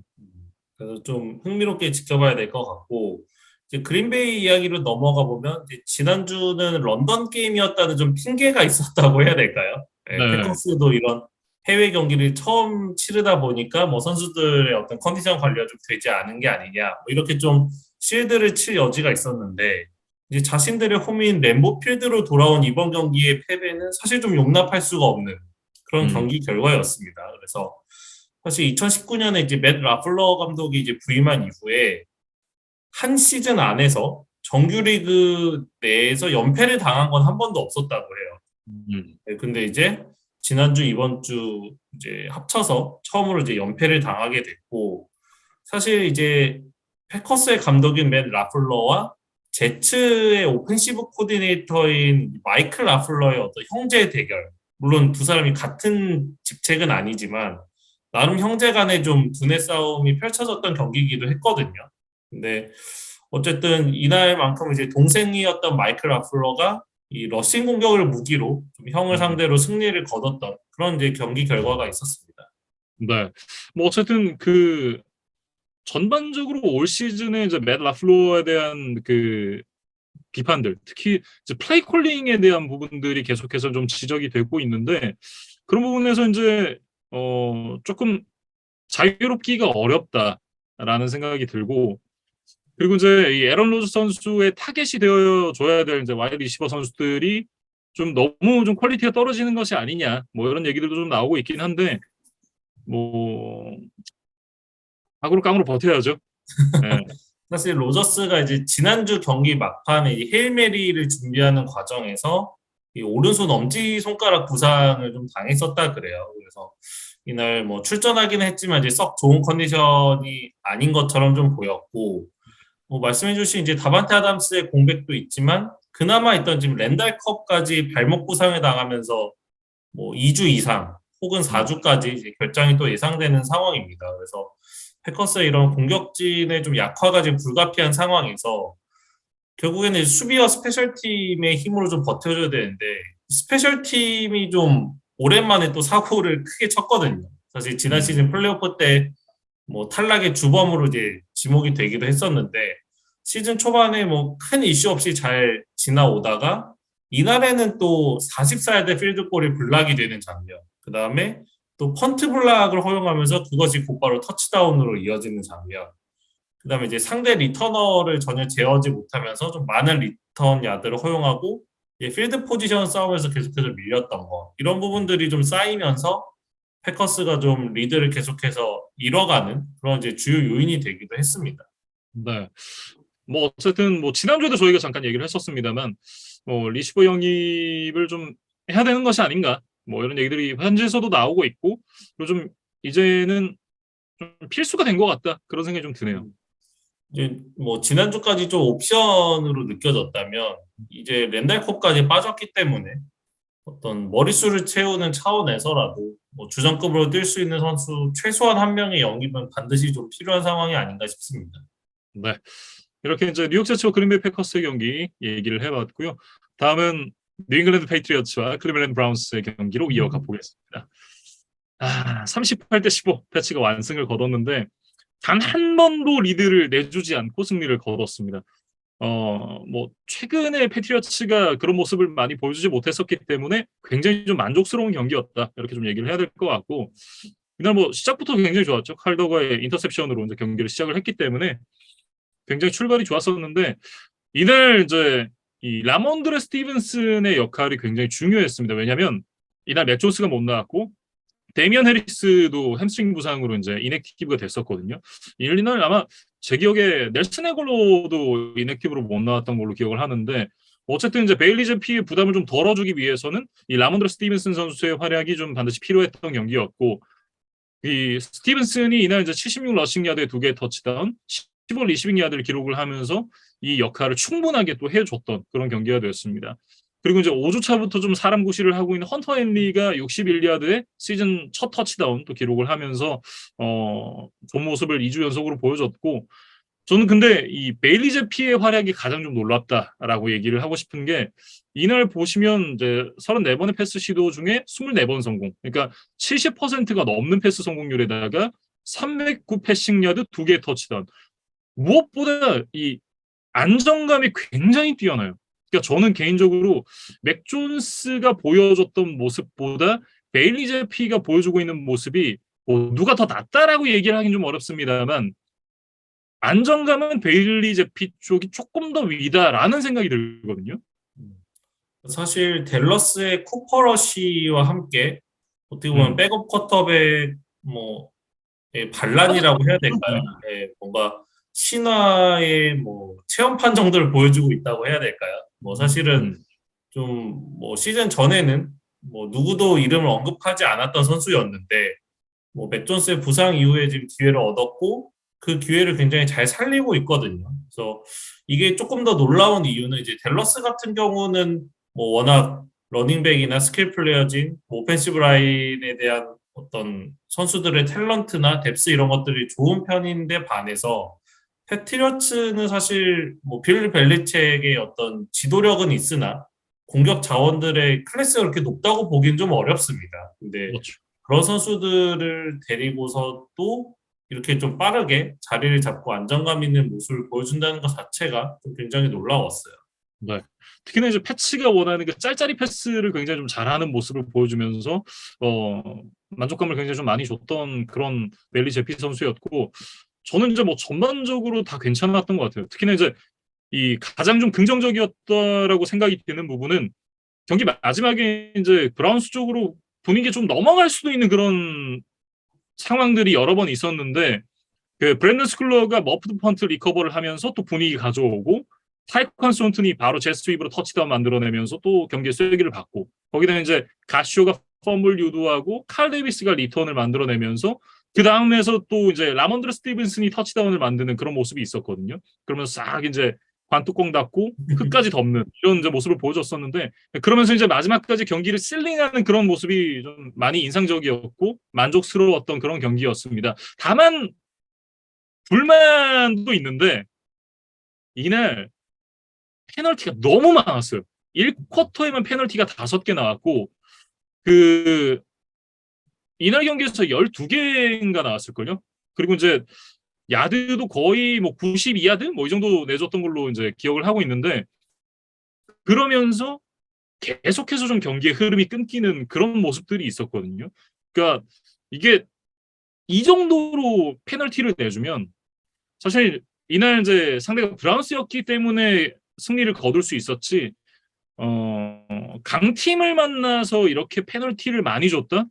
그래서 좀 흥미롭게 지켜봐야 될 것 같고 이제 그린베이 이야기로 넘어가 보면 이제 지난주는 런던 게임이었다는 좀 핑계가 있었다고 해야 될까요? 네, 네. 패커스도 이런 해외 경기를 처음 치르다 보니까 뭐 선수들의 어떤 컨디션 관리가 좀 되지 않은 게 아니냐 뭐 이렇게 좀 실드를 칠 여지가 있었는데 이제 자신들의 홈인 램보 필드로 돌아온 이번 경기의 패배는 사실 좀 용납할 수가 없는 그런 경기 결과였습니다. 그래서 사실 2019년에 이제 맷 라플러 감독이 이제 부임한 이후에 한 시즌 안에서 정규리그 내에서 연패를 당한 건 한 번도 없었다고 해요. 네, 근데 이제 지난주 이번 주 이제 합쳐서 처음으로 이제 연패를 당하게 됐고 사실 이제 패커스의 감독인 맷 라플러와 제츠의 오펜시브 코디네이터인 마이클 라플러의 어떤 형제 대결 물론 두 사람이 같은 직책은 아니지만 나름 형제 간에 좀 두뇌 싸움이 펼쳐졌던 경기이기도 했거든요. 근데 어쨌든 이날만큼 이제 동생이었던 마이클 라플러가 이 러싱 공격을 무기로 좀 형을 상대로 승리를 거뒀던 그런 이제 경기 결과가 있었습니다. 네. 뭐 어쨌든 그 전반적으로 올 시즌에 이제 맷 라플로에 대한 그 비판들, 특히 이제 플레이 콜링에 대한 부분들이 계속해서 좀 지적이 되고 있는데 그런 부분에서 이제 조금 자유롭기가 어렵다라는 생각이 들고 그리고 이제 이 에런 로즈 선수의 타겟이 되어줘야 될 이제 와이드 리시버 선수들이 좀 너무 좀 퀄리티가 떨어지는 것이 아니냐 뭐 이런 얘기들도 좀 나오고 있긴 한데 뭐 악으로 깡으로 버텨야죠. 네. 사실 로저스가 이제 지난주 경기 막판에 이 헤일메리를 준비하는 과정에서 이 오른손 엄지손가락 부상을 좀 당했었다 그래요. 그래서 이날 뭐 출전하기는 했지만 이제 썩 좋은 컨디션이 아닌 것처럼 좀 보였고 뭐 말씀해주신 이제 다반테 아담스의 공백도 있지만 그나마 있던 지금 랜달컵까지 발목 부상을 당하면서 뭐 2주 이상 혹은 4주까지 이제 결장이 또 예상되는 상황입니다. 그래서 패커스의 이런 공격진의 좀 약화가 지금 불가피한 상황에서 결국에는 수비와 스페셜 팀의 힘으로 좀 버텨줘야 되는데 스페셜 팀이 좀 오랜만에 또 사고를 크게 쳤거든요. 사실 지난 시즌 플레이오프 때 뭐 탈락의 주범으로 이제 지목이 되기도 했었는데 시즌 초반에 뭐 큰 이슈 없이 잘 지나오다가 이날에는 또 44야드 필드골이 블락이 되는 장면. 그 다음에 또 펀트 블락을 허용하면서 그것이 곧바로 터치다운으로 이어지는 장면. 그 다음에 이제 상대 리터너를 전혀 제어하지 못하면서 좀 많은 리턴 야드를 허용하고 필드 포지션 싸움에서 계속해서 밀렸던 거. 이런 부분들이 좀 쌓이면서 패커스가 좀 리드를 계속해서 잃어가는 그런 이제 주요 요인이 되기도 했습니다. 네. 뭐 어쨌든 뭐 지난주에도 저희가 잠깐 얘기를 했었습니다만 뭐 리시버 영입을 좀 해야 되는 것이 아닌가 뭐 이런 얘기들이 현지에서도 나오고 있고 그리고 좀 이제는 좀 필수가 된 것 같다 그런 생각이 좀 드네요. 이제 뭐 지난주까지 좀 옵션으로 느껴졌다면 이제 랜달 컵까지 빠졌기 때문에 어떤 머릿수를 채우는 차원에서라도 뭐 주전급으로 뛸 수 있는 선수 최소한 한 명의 영입은 반드시 좀 필요한 상황이 아닌가 싶습니다. 네. 이렇게 이제 뉴욕 제츠와 그린베이 패커스의 경기 얘기를 해봤고요. 다음은 뉴잉글랜드 페이트리어츠와 클리블랜드 브라운스의 경기로 이어가 보겠습니다. 38대 15 패치가 완승을 거뒀는데 단 한 번도 리드를 내주지 않고 승리를 거뒀습니다. 뭐 최근에 패트리어츠가 그런 모습을 많이 보여주지 못했었기 때문에 굉장히 좀 만족스러운 경기였다 이렇게 좀 얘기를 해야 될 것 같고 이날 뭐 시작부터 굉장히 좋았죠. 칼더가의 인터셉션으로 이제 경기를 시작을 했기 때문에 굉장히 출발이 좋았었는데 이날 이제 이 라몬드레 스티븐슨의 역할이 굉장히 중요했습니다. 왜냐하면 이날 맥 존스가 못 나왔고 데미안 해리스도 햄스트링 부상으로 이제 이넥티브가 됐었거든요. 이날 아마 제 기억에 넬슨 에글로도 이넥티브로 못 나왔던 걸로 기억을 하는데 어쨌든 이제 베일리 제피의 부담을 좀 덜어주기 위해서는 이 라몬드레 스티븐슨 선수의 활약이 좀 반드시 필요했던 경기였고 이 스티븐슨이 이날 이제 76 러싱 야드에 2개의 터치다운 15 리시빙 야드를 기록을 하면서 이 역할을 충분하게 또 해줬던 그런 경기가 되었습니다. 그리고 이제 5주차부터 좀 사람 구실을 하고 있는 헌터 헨리가 61야드에 시즌 첫 터치다운 또 기록을 하면서 좋은 모습을 2주 연속으로 보여줬고 저는 근데 이 베일리 제피의 활약이 가장 좀 놀랍다라고 얘기를 하고 싶은 게 이날 보시면 이제 34번의 패스 시도 중에 24번 성공. 그러니까 70%가 넘는 패스 성공률에다가 309 패싱 야드 2개의 터치다운. 무엇보다 이 안정감이 굉장히 뛰어나요. 그러니까 저는 개인적으로 맥 존스가 보여줬던 모습보다 베일리 제피가 보여주고 있는 모습이 뭐 누가 더 낫다라고 얘기를 하긴 좀 어렵습니다만 안정감은 베일리 제피 쪽이 조금 더 위다라는 생각이 들거든요. 사실 댈러스의 쿠퍼 러시와 함께 어떻게 보면 백업 쿼터백 뭐 반란이라고 해야 될까요? 뭔가 신화의 뭐 체험판 정도를 보여주고 있다고 해야 될까요? 뭐 사실은 좀 뭐 시즌 전에는 뭐 누구도 이름을 언급하지 않았던 선수였는데 뭐 맥 존스의 부상 이후에 지금 기회를 얻었고 그 기회를 굉장히 잘 살리고 있거든요. 그래서 이게 조금 더 놀라운 이유는 이제 댈러스 같은 경우는 뭐 워낙 러닝백이나 스킬 플레이어진 오펜시브 라인에 대한 어떤 선수들의 탤런트나 뎁스 이런 것들이 좋은 편인데 반해서 패트리어츠는 사실 뭐 빌 벨리책의 어떤 지도력은 있으나 공격 자원들의 클래스가 그렇게 높다고 보기는 좀 어렵습니다. 근데 그렇죠. 그런 선수들을 데리고서 또 이렇게 좀 빠르게 자리를 잡고 안정감 있는 모습을 보여준다는 것 자체가 좀 굉장히 놀라웠어요. 네. 특히나 이제 패치가 원하는 그 짤짤이 패스를 굉장히 좀 잘하는 모습을 보여주면서 만족감을 굉장히 좀 많이 줬던 그런 멜리 제피 선수였고 저는 이제 뭐 전반적으로 다 괜찮았던 것 같아요. 특히나 이제 이 가장 좀 긍정적이었다라고 생각이 드는 부분은 경기 마지막에 이제 브라운스 쪽으로 분위기 좀 넘어갈 수도 있는 그런 상황들이 여러 번 있었는데 그 브랜든 스쿨러가 머프드 펀트 리커버를 하면서 또 분위기 가져오고 타이칸 스원튼이 바로 제스 휘브로 터치다운 만들어내면서 또 경기에 쐐기를 받고 거기다 이제 가시오가 펌블 유도하고 칼 데이비스가 리턴을 만들어내면서 그 다음에서 또 이제 라몬드레 스티븐슨이 터치다운을 만드는 그런 모습이 있었거든요. 그러면서 싹 이제 관뚜껑 닫고 끝까지 덮는 이런 이제 모습을 보여줬었는데 그러면서 이제 마지막까지 경기를 실링하는 그런 모습이 좀 많이 인상적이었고 만족스러웠던 그런 경기였습니다. 다만 불만도 있는데 이날 페널티가 너무 많았어요. 1쿼터에만 페널티가 5개 나왔고 그 이날 경기에서 12개인가 나왔을걸요. 그리고 이제 야드도 거의 뭐 92야드 뭐 이 정도 내줬던 걸로 이제 기억을 하고 있는데 그러면서 계속해서 좀 경기의 흐름이 끊기는 그런 모습들이 있었거든요. 그러니까 이게 이 정도로 페널티를 내주면 사실 이날 이제 상대가 브라운스였기 때문에 승리를 거둘 수 있었지. 강팀을 만나서 이렇게 페널티를 많이 줬다?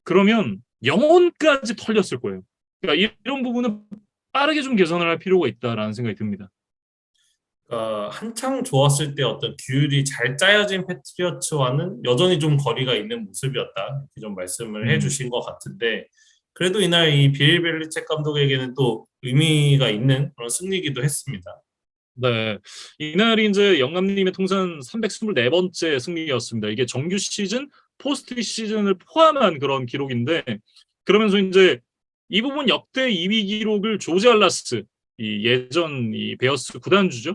그러면 영혼까지 털렸을 거예요. 그러니까 이런 부분은 빠르게 좀 개선을 할 필요가 있다라는 생각이 듭니다. 한창 좋았을 때 어떤 규율이 잘 짜여진 패트리어츠와는 여전히 좀 거리가 있는 모습이었다. 이렇게 좀 말씀을 해주신 것 같은데, 그래도 이날 이 빌 벨리책 감독에게는 또 의미가 있는 그런 승리이기도 했습니다. 네. 이날이 이제 영감님의 통산 324번째 승리였습니다. 이게 정규 시즌, 포스트 시즌을 포함한 그런 기록인데, 그러면서 이제 이 부분 역대 2위 기록을 조지 알라스, 이 예전 이 베어스 구단주죠.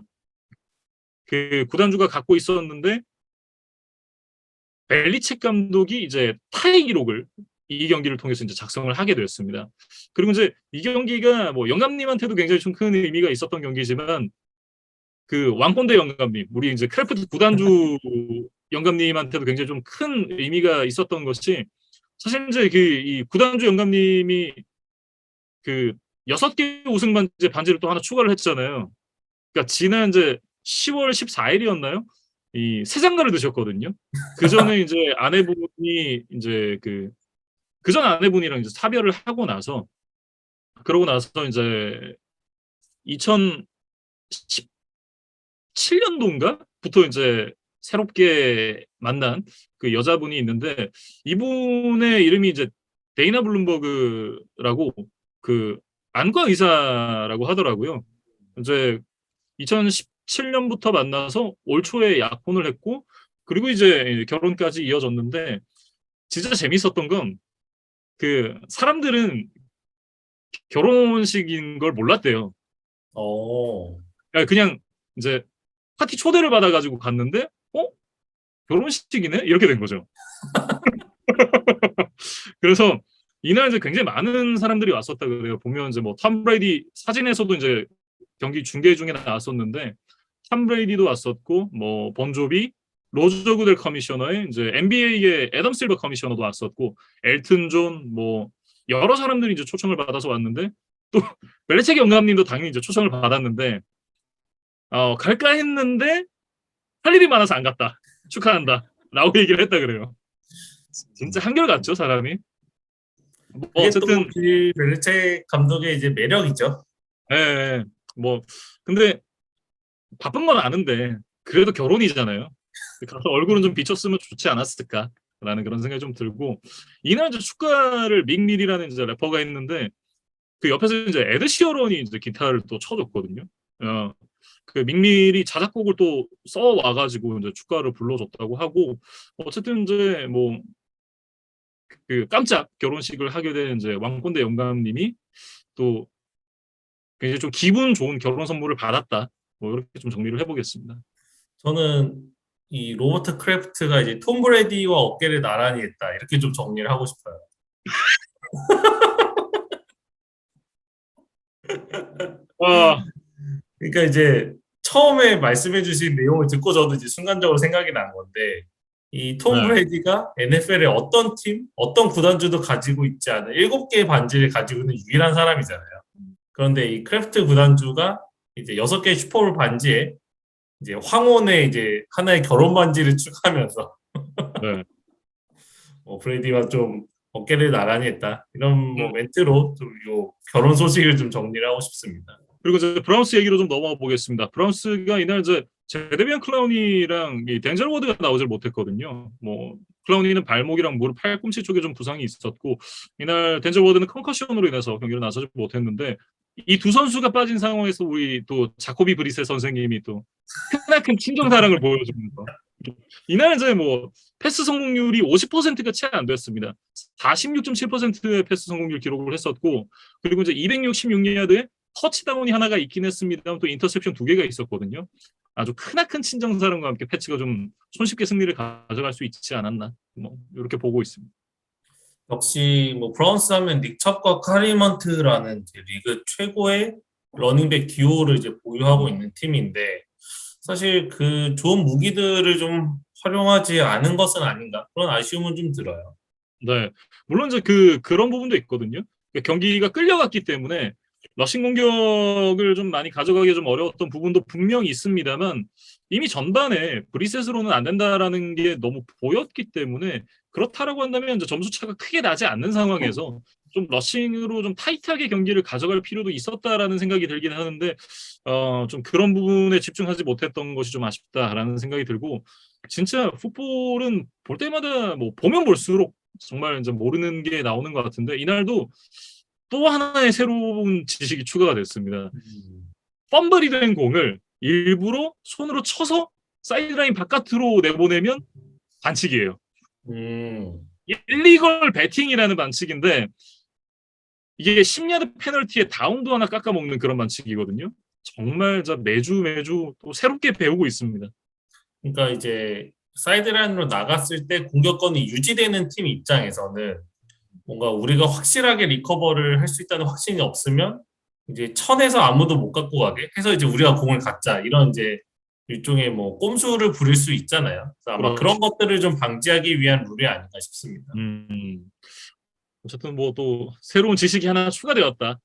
그 구단주가 갖고 있었는데, 벨리책 감독이 이제 타이 기록을 이 경기를 통해서 이제 작성을 하게 되었습니다. 그리고 이제 이 경기가 뭐 영감님한테도 굉장히 좀 큰 의미가 있었던 경기지만 그 왕꼰대 영감님, 우리 이제 크래프트 구단주 영감님한테도 굉장히 좀 큰 의미가 있었던 것이 사실 이제 그 이 구단주 영감님이 그 6개 우승 반지를 또 하나 추가를 했잖아요. 그러니까 지난 이제 10월 14일이었나요? 이 새 장가를 드셨거든요. 그 전에 이제 아내분이 이제 그전 아내분이랑 이제 사별을 하고 나서 그러고 나서 이제 2017년도인가부터 이제 새롭게 만난 그 여자분이 있는데 이분의 이름이 이제 데이나 블룸버그라고 그 안과 의사라고 하더라고요. 이제 2017년부터 만나서 올 초에 약혼을 했고 그리고 이제 결혼까지 이어졌는데 진짜 재밌었던 건 그 사람들은 결혼식인 걸 몰랐대요. 어, 그냥 이제 파티 초대를 받아가지고 갔는데 결혼식이네? 이렇게 된 거죠. 그래서 이날 이제 굉장히 많은 사람들이 왔었다 그래요. 보면 이제 뭐 톰 브레이디 사진에서도 이제 경기 중계 중에 나왔었는데 톰 브레이디도 왔었고 뭐 본조비, 로저 구델 커미셔너에 이제 NBA의 애덤 실버 커미셔너도 왔었고 엘튼 존 뭐 여러 사람들이 이제 초청을 받아서 왔는데 또 벨리책 영감님도 당연히 이제 초청을 받았는데 갈까 했는데 할 일이 많아서 안 갔다. 축하한다. 라고 얘기를 했다 그래요. 진짜 한결같죠, 사람이. 뭐 그게 어쨌든 또빌 벨리책 감독의 이제 매력이죠. 예, 예. 뭐 근데 바쁜 건 아는데 그래도 결혼이잖아요. 가서 얼굴은 좀 비쳤으면 좋지 않았을까라는 그런 생각이 좀 들고 이날 이제 축가를 믹밀이라는 이제 래퍼가 있는데 그 옆에서 이제 에드 시어런이 이제 기타를 또 쳐줬거든요. 그 믹밀이 자작곡을 또 써와가지고 이제 축가를 불러줬다고 하고 어쨌든 이제 뭐 그 깜짝 결혼식을 하게 된 이제 왕꼰대 영감님이 또 굉장히 좀 기분 좋은 결혼 선물을 받았다. 뭐 이렇게 좀 정리를 해보겠습니다. 저는 이 로버트 크래프트가 이제 톰 브레디와 어깨를 나란히 했다. 이렇게 좀 정리를 하고 싶어요. 아, 그러니까 이제 처음에 말씀해 주신 내용을 듣고 저도 이제 순간적으로 생각이 난 건데 이 톰 네. 브레디가 NFL의 어떤 팀, 어떤 구단주도 가지고 있지 않은 7개의 반지를 가지고 있는 유일한 사람이잖아요. 그런데 이 크래프트 구단주가 이제 6개의 슈퍼볼 반지에 이제 황혼의 이제 하나의 결혼 반지를 축하하면서 네. 브레이디와 좀 어깨를 나란히 했다. 이런 뭐 음, 멘트로 좀 요 결혼 소식을 좀 정리를 하고 싶습니다. 그리고 이제 브라운스 얘기로 좀 넘어가 보겠습니다. 브라운스가 이날 이제 제데비안 클라우니랑 이 덴젤 워드가 나오질 못했거든요. 뭐 클라우니는 발목이랑 무릎 팔꿈치 쪽에 좀 부상이 있었고 이날 덴젤 워드는 컨커션으로 인해서 경기를 나서지 못했는데 이 두 선수가 빠진 상황에서 우리 또 자코비 브리세 선생님이 또 크나큰 친정 사랑을 보여줍니다. 이날 이제 뭐 패스 성공률이 50%가 채 안 됐습니다. 46.7%의 패스 성공률 기록을 했었고 그리고 이제 266야드에 터치다운이 하나가 있긴 했습니다만 또 인터셉션 2개가 있었거든요. 아주 크나큰 친정사랑과 함께 패츠가 좀 손쉽게 승리를 가져갈 수 있지 않았나 뭐 이렇게 보고 있습니다. 역시 뭐 브라운스 하면 닉첩과 카리먼트라는 이제 리그 최고의 러닝백 듀오를 이제 보유하고 있는 팀인데 사실 그 좋은 무기들을 좀 활용하지 않은 것은 아닌가 그런 아쉬움은 좀 들어요. 네, 물론 이제 그런 부분도 있거든요. 경기가 끌려갔기 때문에 러싱 공격을 좀 많이 가져가기 좀 어려웠던 부분도 분명히 있습니다만 이미 전반에 브리셋으로는 안 된다라는 게 너무 보였기 때문에 그렇다라고 한다면 이제 점수 차가 크게 나지 않는 상황에서 좀 러싱으로 좀 타이트하게 경기를 가져갈 필요도 있었다라는 생각이 들긴 하는데 좀 그런 부분에 집중하지 못했던 것이 좀 아쉽다라는 생각이 들고 진짜 풋볼은 볼 때마다 뭐 보면 볼수록 정말 이제 모르는 게 나오는 것 같은데 이날도 또 하나의 새로운 지식이 추가가 됐습니다. 펌블이 된 공을 일부러 손으로 쳐서 사이드라인 바깥으로 내보내면 반칙이에요. 일리걸 배팅이라는 반칙인데 이게 10야드 페널티에 다운도 하나 깎아먹는 그런 반칙이거든요. 정말 매주 또 새롭게 배우고 있습니다. 그러니까 이제 사이드라인으로 나갔을 때 공격권이 유지되는 팀 입장에서는 뭔가 우리가 확실하게 리커버를 할 수 있다는 확신이 없으면 이제 천에서 아무도 못 갖고 가게 해서 이제 우리가 공을 갖자 이런 이제 일종의 뭐 꼼수를 부릴 수 있잖아요. 그래서 아마 그런 것들을 좀 방지하기 위한 룰이 아닌가 싶습니다. 어쨌든 뭐 또 새로운 지식이 하나 추가되었다.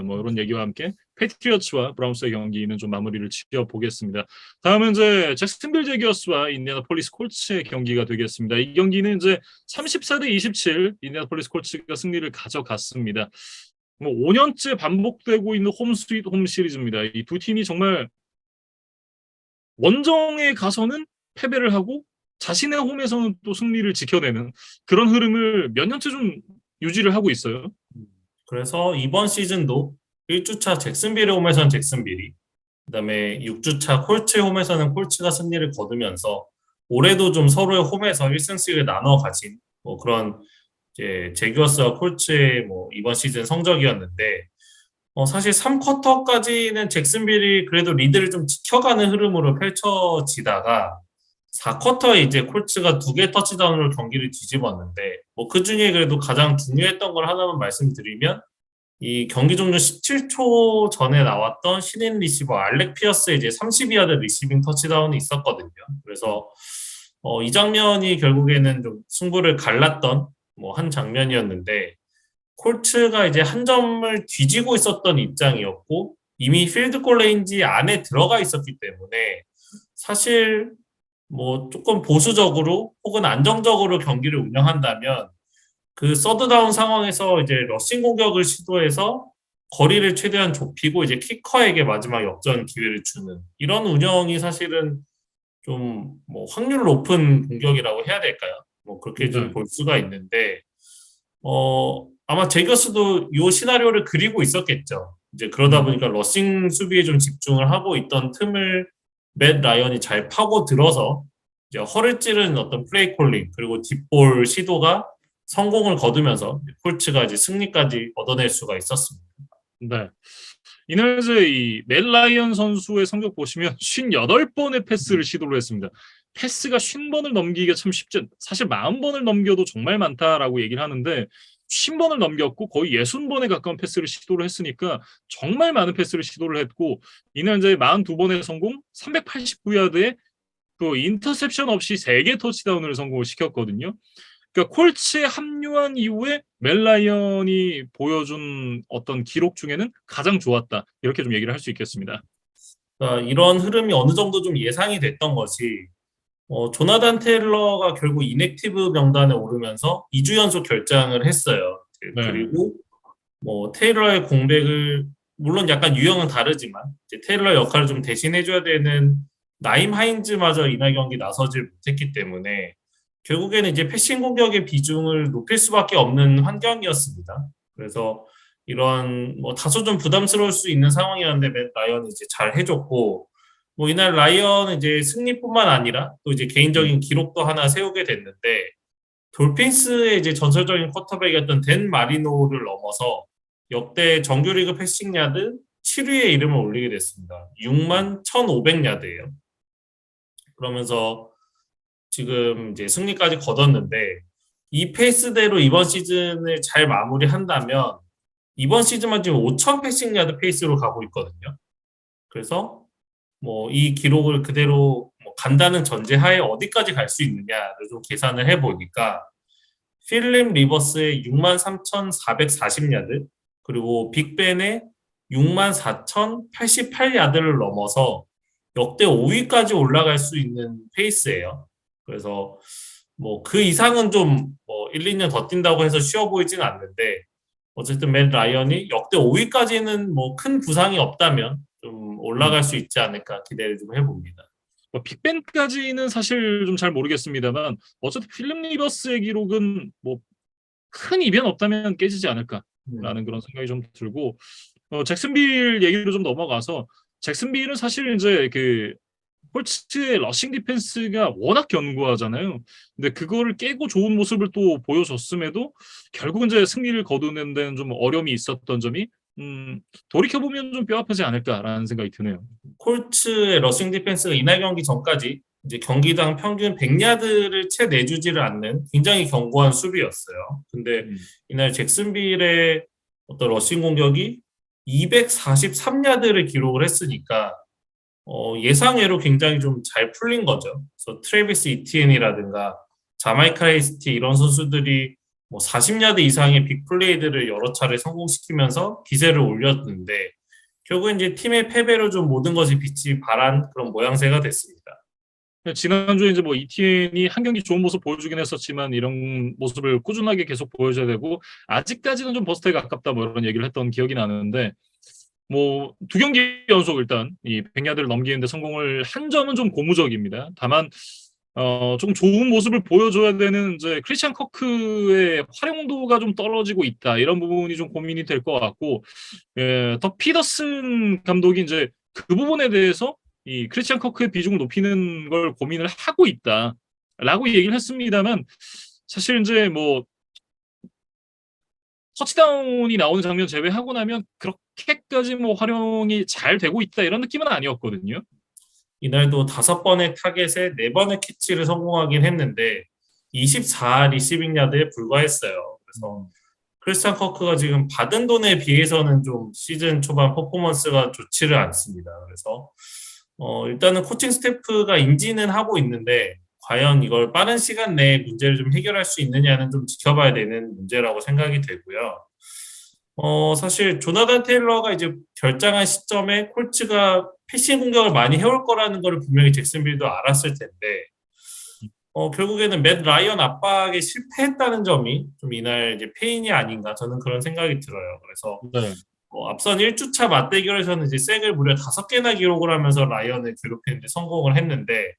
뭐 이런 얘기와 함께 패트리어츠와 브라운스의 경기는 좀 마무리를 지어보겠습니다. 다음은 이제 잭슨빌 제기어스와 인디애나폴리스 콜츠의 경기가 되겠습니다. 이 경기는 이제 34대 27 인디애나폴리스 콜츠가 승리를 가져갔습니다. 뭐 5년째 반복되고 있는 홈 스윗 홈 시리즈입니다. 이 두 팀이 정말 원정에 가서는 패배를 하고 자신의 홈에서는 또 승리를 지켜내는 그런 흐름을 몇 년째 좀 유지를 하고 있어요. 그래서 이번 시즌도 1주차 잭슨빌의 홈에서는 잭슨빌이 그다음에 6주차 콜츠의 홈에서는 콜츠가 승리를 거두면서 올해도 좀 서로의 홈에서 1승씩을 나눠 가진 뭐 그런 이제 제규어스와 콜츠의 뭐 이번 시즌 성적이었는데 사실 3쿼터까지는 잭슨빌이 그래도 리드를 좀 지켜가는 흐름으로 펼쳐지다가 4쿼터에 이제 콜츠가 2개 터치다운으로 경기를 뒤집었는데 뭐 그중에 그래도 가장 중요했던 걸 하나만 말씀드리면 이 경기 종료 17초 전에 나왔던 신인 리시버 알렉 피어스의 이제 32야드 리시빙 터치다운이 있었거든요. 그래서 이 장면이 결국에는 좀 승부를 갈랐던 뭐 한 장면이었는데 콜츠가 이제 한 점을 뒤지고 있었던 입장이었고 이미 필드골 레인지 안에 들어가 있었기 때문에 사실 뭐 조금 보수적으로 혹은 안정적으로 경기를 운영한다면 그 서드다운 상황에서 이제 러싱 공격을 시도해서 거리를 최대한 좁히고 이제 키커에게 마지막 역전 기회를 주는 이런 운영이 사실은 좀 뭐 확률 높은 공격이라고 해야 될까요? 뭐 그렇게 좀 볼 수가 있는데 아마 제거스도 이 시나리오를 그리고 있었겠죠. 이제 그러다 보니까 러싱 수비에 좀 집중을 하고 있던 틈을 맷 라이언이 잘 파고 들어서 이제 허를 찌르는 어떤 플레이 콜링 그리고 딥볼 시도가 성공을 거두면서 콜츠가 이제 승리까지 얻어낼 수가 있었습니다. 네. 이날 이제 이 맷 라이언 선수의 성적 보시면 58번의 패스를 시도를 했습니다. 패스가 50번을 넘기기가 참 쉽지 사실 40번을 넘겨도 정말 많다라고 얘기를 하는데 50번을 넘겼고 거의 60번에 가까운 패스를 시도를 했으니까 정말 많은 패스를 시도를 했고 이날 이제 42번의 성공 389야드에 또 인터셉션 없이 3개 터치다운을 성공을 시켰거든요. 그러니까 콜츠에 합류한 이후에 맷 라이언이 보여준 어떤 기록 중에는 가장 좋았다. 이렇게 좀 얘기를 할 수 있겠습니다. 그러니까 이런 흐름이 어느 정도 좀 예상이 됐던 것이 조나단 테일러가 결국 이넥티브 명단에 오르면서 2주 연속 결장을 했어요. 네. 그리고 뭐 테일러의 공백을 물론 약간 유형은 다르지만 이제 테일러 역할을 좀 대신해줘야 되는 나임 하인즈마저 이날 경기 나서질 못했기 때문에 결국에는 이제 패싱 공격의 비중을 높일 수밖에 없는 환경이었습니다. 그래서 이런 뭐 다소 좀 부담스러울 수 있는 상황이었는데 맷 라이언이 이제 잘 해줬고 뭐 이날 라이언은 이제 승리뿐만 아니라 또 이제 개인적인 기록도 하나 세우게 됐는데 돌핀스의 이제 전설적인 쿼터백이었던 댄 마리노를 넘어서 역대 정규리그 패싱 야드 7위에 이름을 올리게 됐습니다. 6만 1,500야드예요. 그러면서 지금 이제 승리까지 거뒀는데 이 페이스대로 이번 시즌을 잘 마무리한다면 이번 시즌만 지금 5,000 패싱 야드 페이스로 가고 있거든요. 그래서 뭐 이 기록을 그대로 뭐 간다는 전제하에 어디까지 갈 수 있느냐를 좀 계산을 해보니까 필립 리버스의 63,440야드 그리고 빅벤의 64,088야드를 넘어서 역대 5위까지 올라갈 수 있는 페이스예요. 그래서 뭐 그 이상은 좀 뭐 1, 2년 더 뛴다고 해서 쉬워 보이지는 않는데 어쨌든 맷 라이언이 역대 5위까지는 뭐 큰 부상이 없다면 좀 올라갈 수 있지 않을까 기대를 좀 해봅니다. 뭐 빅벤까지는 사실 좀 잘 모르겠습니다만 어쨌든 필립 리버스의 기록은 뭐 큰 이변 없다면 깨지지 않을까라는 그런 생각이 좀 들고 잭슨빌 얘기로 좀 넘어가서 잭슨빌은 사실 이제 그 콜츠의 러싱 디펜스가 워낙 견고하잖아요. 근데 그거를 깨고 좋은 모습을 또 보여줬음에도 결국은 이제 승리를 거두는 데는 좀 어려움이 있었던 점이 돌이켜보면 좀 뼈아프지 않을까라는 생각이 드네요. 콜츠의 러싱 디펜스가 이날 경기 전까지 이제 경기당 평균 100야드를 채 내주지를 않는 굉장히 견고한 수비였어요. 근데 이날 잭슨빌의 어떤 러싱 공격이 243야드를 기록을 했으니까 예상외로 굉장히 좀 잘 풀린 거죠. 그래서 트래비스 이티엔이라든가 자마이카 헤이스티 이런 선수들이 뭐 40야드 이상의 빅플레이들을 여러 차례 성공시키면서 기세를 올렸는데 결국엔 이제 팀의 패배로 좀 모든 것이 빛이 발한 그런 모양새가 됐습니다. 지난주에 이제 뭐 ETN이 한 경기 좋은 모습 보여주긴 했었지만 이런 모습을 꾸준하게 계속 보여줘야 되고 아직까지는 좀 버스트에 가깝다 뭐 이런 얘기를 했던 기억이 나는데 뭐 두 경기 연속 일단 이 100야드를 넘기는데 성공을 한 점은 좀 고무적입니다. 다만 조금 좋은 모습을 보여줘야 되는 이제 크리스찬 커크의 활용도가 좀 떨어지고 있다 이런 부분이 좀 고민이 될 것 같고 더 피더슨 감독이 이제 그 부분에 대해서 이 크리스찬 커크의 비중을 높이는 걸 고민을 하고 있다라고 얘기를 했습니다만 사실 이제 뭐 터치다운이 나오는 장면 제외하고 나면 그렇게까지 뭐 활용이 잘 되고 있다 이런 느낌은 아니었거든요. 이날도 5번의 타겟에 4번의 캐치를 성공하긴 했는데 24 리시빙 야드에 불과했어요. 그래서 크리스찬 커크가 지금 받은 돈에 비해서는 좀 시즌 초반 퍼포먼스가 좋지를 않습니다. 그래서 일단은 코칭 스태프가 인지는 하고 있는데 과연 이걸 빠른 시간 내에 문제를 좀 해결할 수 있느냐는 좀 지켜봐야 되는 문제라고 생각이 되고요. 사실 조나단 테일러가 이제 결정한 시점에 콜츠가 패싱 공격을 많이 해올 거라는 거를 분명히 잭슨빌도 알았을 텐데 결국에는 맷 라이언 압박에 실패했다는 점이 좀 이날 이제 페인이 아닌가 저는 그런 생각이 들어요. 그래서 네. 앞선 1주차 맞대결에서는 이제 색을 무려 5개나 기록을 하면서 라이언을 괴롭히는데 성공을 했는데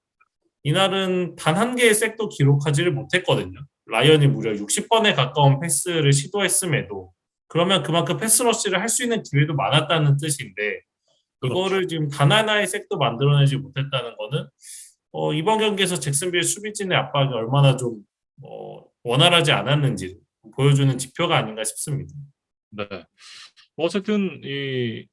이날은 단 한 개의 색도 기록하지를 못했거든요. 라이언이 무려 60번에 가까운 패스를 시도했음에도 그러면 그만큼 패스러시를 할 수 있는 기회도 많았다는 뜻인데 그렇죠. 이거를 지금 단 하나의 색도 만들어내지 못했다는 거는 이번 경기에서 잭슨빌 수비진의 압박이 얼마나 좀 원활하지 않았는지 보여주는 지표가 아닌가 싶습니다. 네. 어쨌든 이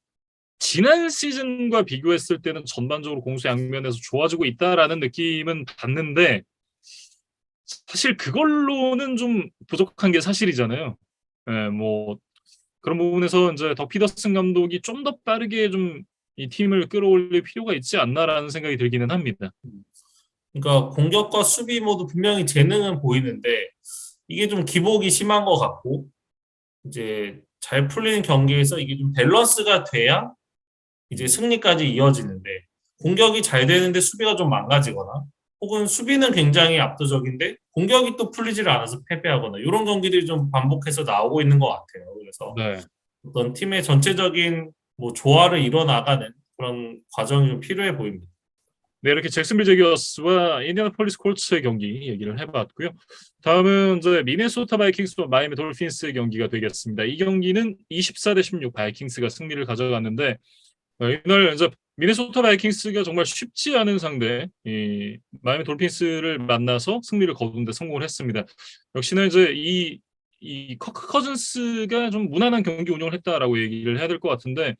지난 시즌과 비교했을 때는 전반적으로 공수 양면에서 좋아지고 있다라는 느낌은 받는데 사실 그걸로는 좀 부족한 게 사실이잖아요. 예, 뭐 그런 부분에서 이제 더 피더슨 감독이 좀 더 빠르게 좀 이 팀을 끌어올릴 필요가 있지 않나라는 생각이 들기는 합니다. 그러니까 공격과 수비 모두 분명히 재능은 보이는데 이게 좀 기복이 심한 것 같고 이제 잘 풀리는 경기에서 이게 좀 밸런스가 돼야 이제 승리까지 이어지는데 공격이 잘 되는데 수비가 좀 망가지거나 혹은 수비는 굉장히 압도적인데 공격이 또 풀리지를 않아서 패배하거나 이런 경기들이 좀 반복해서 나오고 있는 것 같아요. 그래서 네. 어떤 팀의 전체적인 뭐 조화를 이뤄나가는 그런 과정이 좀 필요해 보입니다. 네, 이렇게 잭슨빌 제기어스와 인디애나폴리스 콜츠의 경기 얘기를 해봤고요. 다음은 이제 미네소타 바이킹스와 마이애미 돌핀스의 경기가 되겠습니다. 이 경기는 24대 16 바이킹스가 승리를 가져갔는데 이날 이제 미네소타 바이킹스가 정말 쉽지 않은 상대 이 마이애미 돌핀스를 만나서 승리를 거둔 데 성공을 했습니다. 역시나 이제 이 커크 커즌스가 좀 무난한 경기 운영을 했다라고 얘기를 해야 될 것 같은데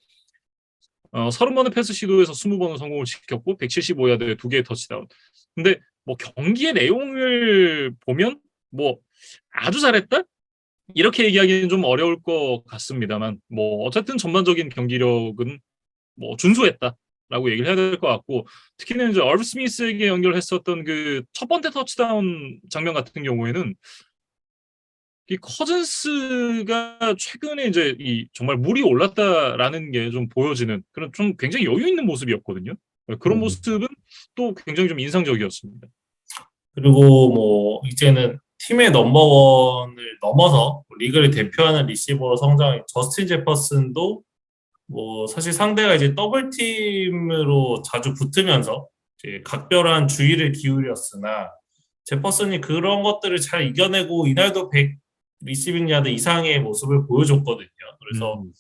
30번의 패스 시도에서 20번은 성공을 시켰고 175야드에 2개의 터치다운. 근데 뭐 경기의 내용을 보면 뭐 아주 잘했다? 이렇게 얘기하기는 좀 어려울 것 같습니다만 뭐 어쨌든 전반적인 경기력은 뭐 준수했다라고 얘기를 해야 될 것 같고 특히는 이제 얼브 스미스에게 연결했었던 그 첫 번째 터치다운 장면 같은 경우에는 이 커즌스가 최근에 이제 이 정말 물이 올랐다라는 게 좀 보여지는 그런 좀 굉장히 여유 있는 모습이었거든요. 그런 음. 모습은 또 굉장히 좀 인상적이었습니다. 그리고 뭐 이제는 팀의 넘버원을 넘어서 리그를 대표하는 리시버로 성장한 저스틴 제퍼슨도 뭐 사실 상대가 이제 더블팀으로 자주 붙으면서 이제 각별한 주의를 기울였으나 제퍼슨이 그런 것들을 잘 이겨내고 이날도 100 리시빙 야드 이상의 모습을 보여줬거든요. 그래서 음,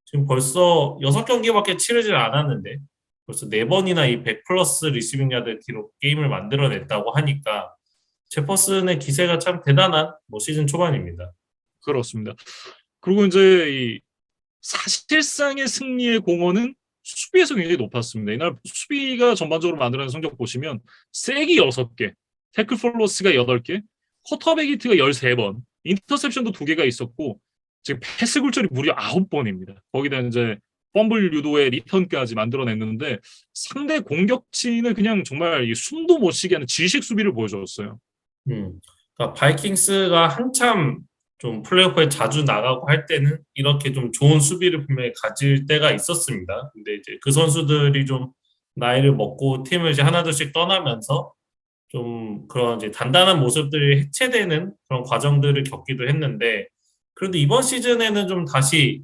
지금 벌써 6경기밖에 치르질 않았는데 벌써 4번이나 이 100 플러스 리시빙 야드 기록 게임을 만들어냈다고 하니까 제퍼슨의 기세가 참 대단한 뭐 시즌 초반입니다. 그렇습니다. 그리고 이제 이 사실상의 승리의 공헌은 수비에서 굉장히 높았습니다. 이날 수비가 전반적으로 만들어낸 성적 보시면 쐐기 6개, 태클 폴로스가 8개, 쿼터백 히트가 13번, 인터셉션도 2개가 있었고 지금 패스 굴절이 무려 9번입니다. 거기다 이제 펌블 유도의 리턴까지 만들어냈는데 상대 공격진을 그냥 정말 이 숨도 못 쉬게 하는 지식 수비를 보여줬어요. 그러니까 바이킹스가 한참 좀 플레이오프에 자주 나가고 할 때는 이렇게 좀 좋은 수비를 분명히 가질 때가 있었습니다. 근데 이제 그 선수들이 좀 나이를 먹고 팀을 이제 하나둘씩 떠나면서 좀 그런 이제 단단한 모습들이 해체되는 그런 과정들을 겪기도 했는데 그래도 이번 시즌에는 좀 다시